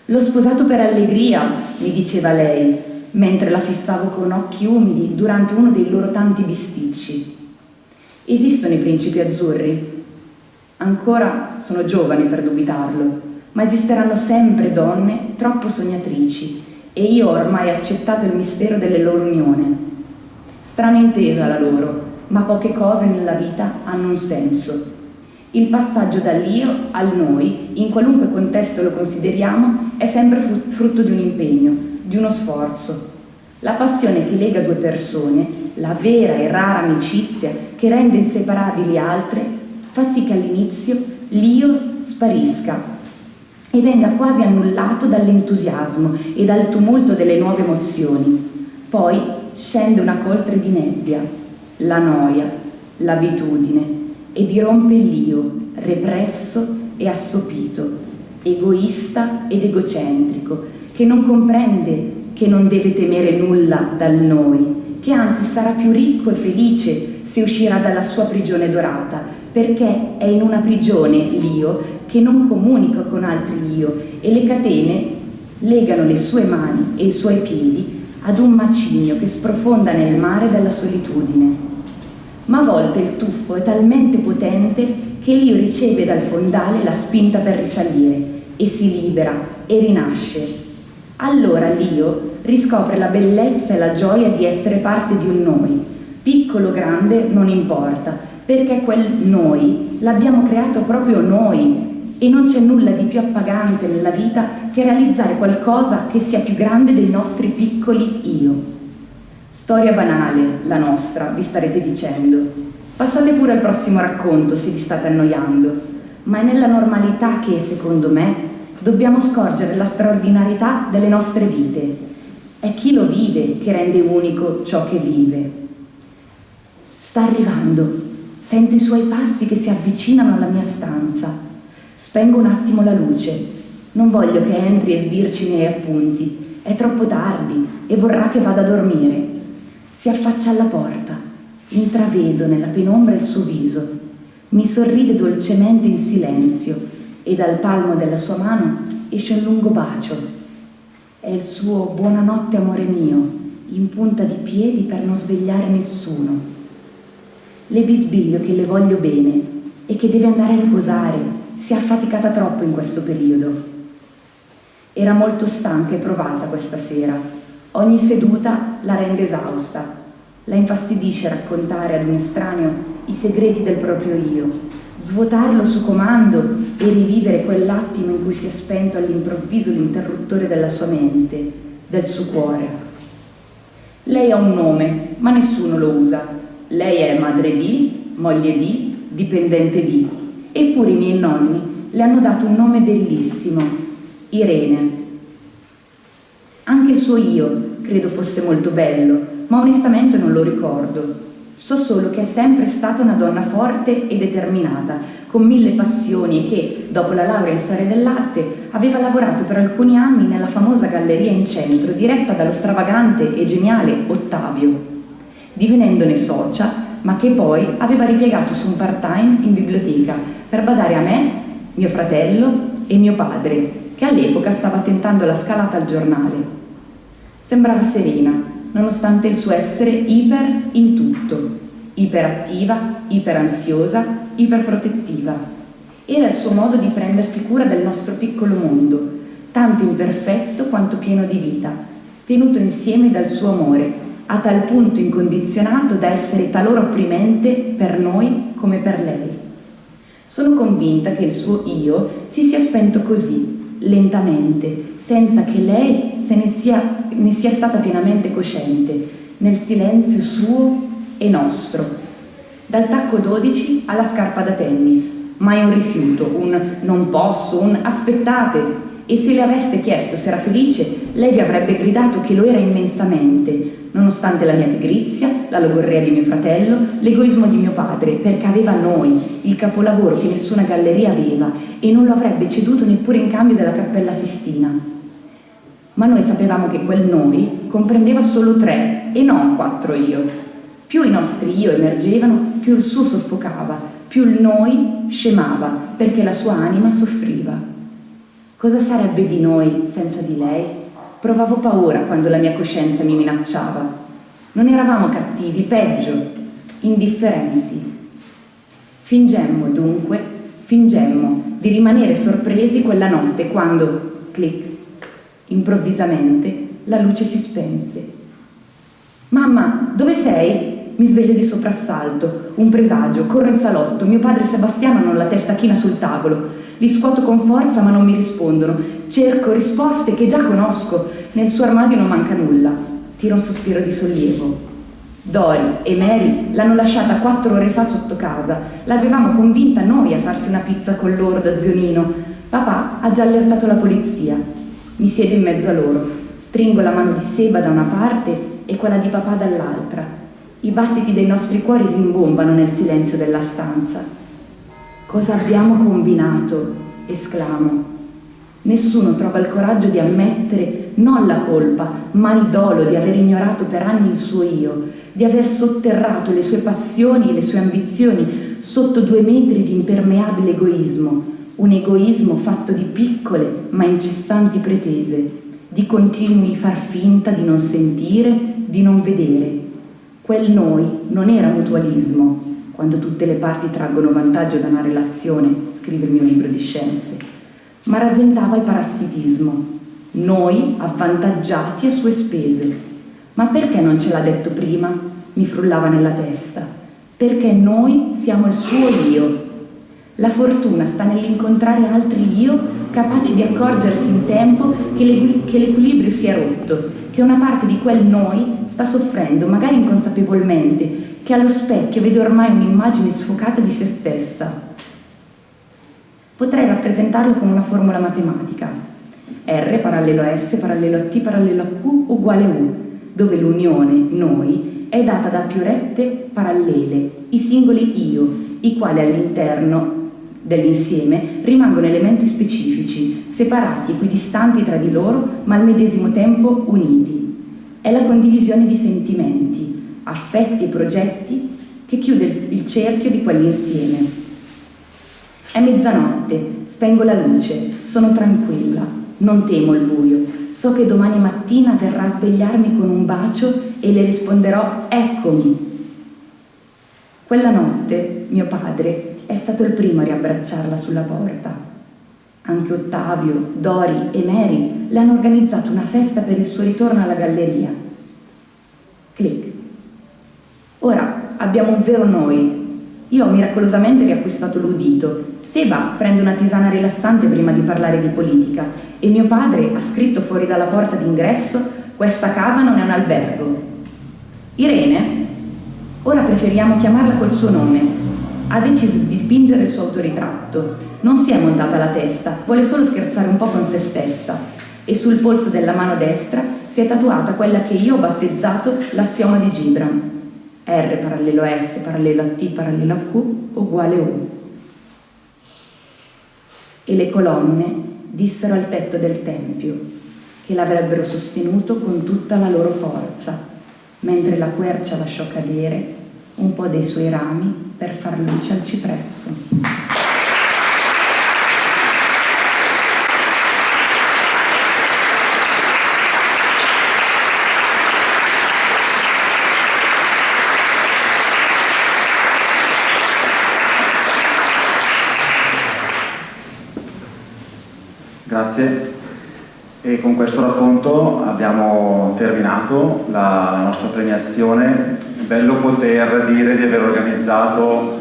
L'ho sposato per allegria, mi diceva lei, mentre la fissavo con occhi umidi durante uno dei loro tanti bisticci. Esistono i principi azzurri? Ancora sono giovane per dubitarlo, ma esisteranno sempre donne troppo sognatrici e io ho ormai accettato il mistero delle loro unioni. Strana intesa la loro, ma poche cose nella vita hanno un senso. Il passaggio dall'io al noi, in qualunque contesto lo consideriamo, è sempre frutto di un impegno, di uno sforzo. La passione che lega due persone, la vera e rara amicizia che rende inseparabili altre, fa sì che all'inizio l'io sparisca e venga quasi annullato dall'entusiasmo e dal tumulto delle nuove emozioni. Poi scende una coltre di nebbia, la noia, l'abitudine, e dirompe l'io, represso e assopito, egoista ed egocentrico, che non comprende che non deve temere nulla dal noi, che anzi sarà più ricco e felice se uscirà dalla sua prigione dorata, perché è in una prigione l'io che non comunica con altri io e le catene legano le sue mani e i suoi piedi ad un macigno che sprofonda nel mare della solitudine. Ma a volte il tuffo è talmente potente che l'io riceve dal fondale la spinta per risalire e si libera e rinasce. Allora l'io riscopre la bellezza e la gioia di essere parte di un noi. Piccolo o grande non importa, perché quel noi l'abbiamo creato proprio noi e non c'è nulla di più appagante nella vita che realizzare qualcosa che sia più grande dei nostri piccoli io. Storia banale, la nostra, vi starete dicendo. Passate pure al prossimo racconto se vi state annoiando, ma è nella normalità che, secondo me, dobbiamo scorgere la straordinarietà delle nostre vite. È chi lo vive che rende unico ciò che vive. Sta arrivando, sento i suoi passi che si avvicinano alla mia stanza. Spengo un attimo la luce. Non voglio che entri e sbirci i miei appunti. È troppo tardi e vorrà che vada a dormire. Si affaccia alla porta. Intravedo nella penombra il suo viso. Mi sorride dolcemente in silenzio e dal palmo della sua mano esce un lungo bacio. È il suo buonanotte amore mio, in punta di piedi per non svegliare nessuno. Le bisbiglio che le voglio bene e che deve andare a riposare. Si è affaticata troppo in questo periodo. Era molto stanca e provata questa sera. Ogni seduta la rende esausta. La infastidisce raccontare ad un estraneo i segreti del proprio io, svuotarlo su comando e rivivere quell'attimo in cui si è spento all'improvviso l'interruttore della sua mente, del suo cuore. Lei ha un nome, ma nessuno lo usa. Lei è madre di, moglie di, dipendente di. Eppure i miei nonni le hanno dato un nome bellissimo, Irene. Anche il suo io credo fosse molto bello, ma onestamente non lo ricordo. So solo che è sempre stata una donna forte e determinata, con 1000 passioni e che, dopo la laurea in storia dell'arte, aveva lavorato per alcuni anni nella famosa galleria in centro, diretta dallo stravagante e geniale Ottavio, divenendone socia, ma che poi aveva ripiegato su un part-time in biblioteca per badare a me, mio fratello e mio padre, che all'epoca stava tentando la scalata al giornale. Sembrava serena, nonostante il suo essere iper in tutto, iperattiva, iperansiosa, iperprotettiva. Era il suo modo di prendersi cura del nostro piccolo mondo, tanto imperfetto quanto pieno di vita, tenuto insieme dal suo amore, a tal punto incondizionato da essere talora opprimente per noi come per lei. Sono convinta che il suo io si sia spento così, lentamente, senza che lei ne sia stata pienamente cosciente, nel silenzio suo e nostro. Dal tacco 12 alla scarpa da tennis, mai un rifiuto, un non posso, un aspettate, e se le aveste chiesto se era felice, lei vi avrebbe gridato che lo era immensamente, nonostante la mia pigrizia, la logorrea di mio fratello, l'egoismo di mio padre, perché aveva noi, il capolavoro che nessuna galleria aveva, e non lo avrebbe ceduto neppure in cambio della Cappella Sistina. Ma noi sapevamo che quel noi comprendeva solo 3 e non 4 io. Più i nostri io emergevano, più il suo soffocava, più il noi scemava, perché la sua anima soffriva. Cosa sarebbe di noi senza di lei? Provavo paura quando la mia coscienza mi minacciava. Non eravamo cattivi, peggio, indifferenti. Fingemmo di rimanere sorpresi quella notte quando, clic, improvvisamente la luce si spense. Mamma, dove sei? Mi sveglio di soprassalto, un presagio, corro in salotto, mio padre e Sebastiano hanno la testa china sul tavolo. Li scuoto con forza ma non mi rispondono. Cerco risposte che già conosco. Nel suo armadio non manca nulla. Tiro un sospiro di sollievo. Dori e Mary l'hanno lasciata 4 ore fa sotto casa. L'avevamo convinta noi a farsi una pizza con loro da zionino. Papà ha già allertato la polizia. Mi siedo in mezzo a loro. Stringo la mano di Seba da una parte e quella di papà dall'altra. I battiti dei nostri cuori rimbombano nel silenzio della stanza. Cosa abbiamo combinato? Esclamo. Nessuno trova il coraggio di ammettere non la colpa, ma il dolo di aver ignorato per anni il suo io, di aver sotterrato le sue passioni e le sue ambizioni sotto 2 metri di impermeabile egoismo, un egoismo fatto di piccole ma incessanti pretese, di continui far finta di non sentire, di non vedere. Quel noi non era mutualismo, quando tutte le parti traggono vantaggio da una relazione, scrive il mio libro di scienze, ma rasentava il parassitismo, noi avvantaggiati a sue spese. Ma perché non ce l'ha detto prima? Mi frullava nella testa. Perché noi siamo il suo io. La fortuna sta nell'incontrare altri io capaci di accorgersi in tempo che l'equilibrio si è rotto, che una parte di quel noi sta soffrendo, magari inconsapevolmente, che allo specchio vede ormai un'immagine sfocata di se stessa. Potrei rappresentarlo con una formula matematica. R parallelo a S parallelo a T parallelo a Q uguale U, dove l'unione, noi, è data da più rette parallele, i singoli io, i quali all'interno dell'insieme rimangono elementi specifici, separati, equidistanti tra di loro, ma al medesimo tempo uniti. È la condivisione di sentimenti, affetti e progetti che chiude il cerchio di quell'insieme. È mezzanotte, spengo la luce, sono tranquilla, non temo il buio, so che domani mattina verrà a svegliarmi con un bacio e le risponderò eccomi. Quella notte mio padre è stato il primo a riabbracciarla sulla porta. Anche Ottavio, Dori e Mary le hanno organizzato una festa per il suo ritorno alla galleria. Clic. Ora abbiamo un vero noi. Io ho miracolosamente riacquistato l'udito. Seba prende una tisana rilassante prima di parlare di politica e mio padre ha scritto fuori dalla porta d'ingresso: questa casa non è un albergo. Irene? Ora preferiamo chiamarla col suo nome. Ha deciso di dipingere il suo autoritratto. Non si è montata la testa, vuole solo scherzare un po' con se stessa. E sul polso della mano destra si è tatuata quella che io ho battezzato l'assioma di Gibran. R parallelo a S parallelo a T parallelo a Q uguale U. E le colonne dissero al tetto del tempio che l'avrebbero sostenuto con tutta la loro forza, mentre la quercia lasciò cadere un po' dei suoi rami per far luce al cipresso. Grazie. E con questo racconto abbiamo terminato la nostra premiazione. È bello poter dire di aver organizzato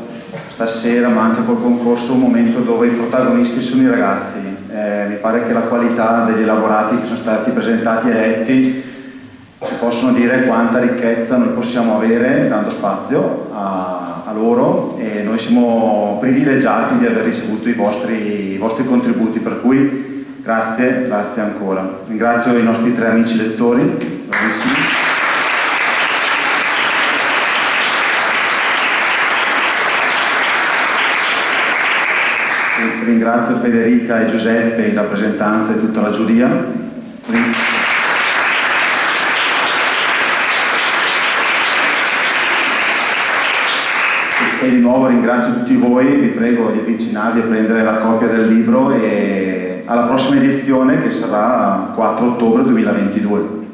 stasera, ma anche col concorso, un momento dove i protagonisti sono i ragazzi. Mi pare che la qualità degli elaborati che sono stati presentati e letti ci possono dire quanta ricchezza noi possiamo avere dando spazio a loro, e noi siamo privilegiati di aver ricevuto i vostri contributi, per cui grazie ancora. Ringrazio i nostri 3 amici lettori, bravissimi. Ringrazio Federica e Giuseppe in rappresentanza e tutta la giuria. E di nuovo ringrazio tutti voi, vi prego di avvicinarvi a prendere la copia del libro e alla prossima edizione che sarà 4 ottobre 2022.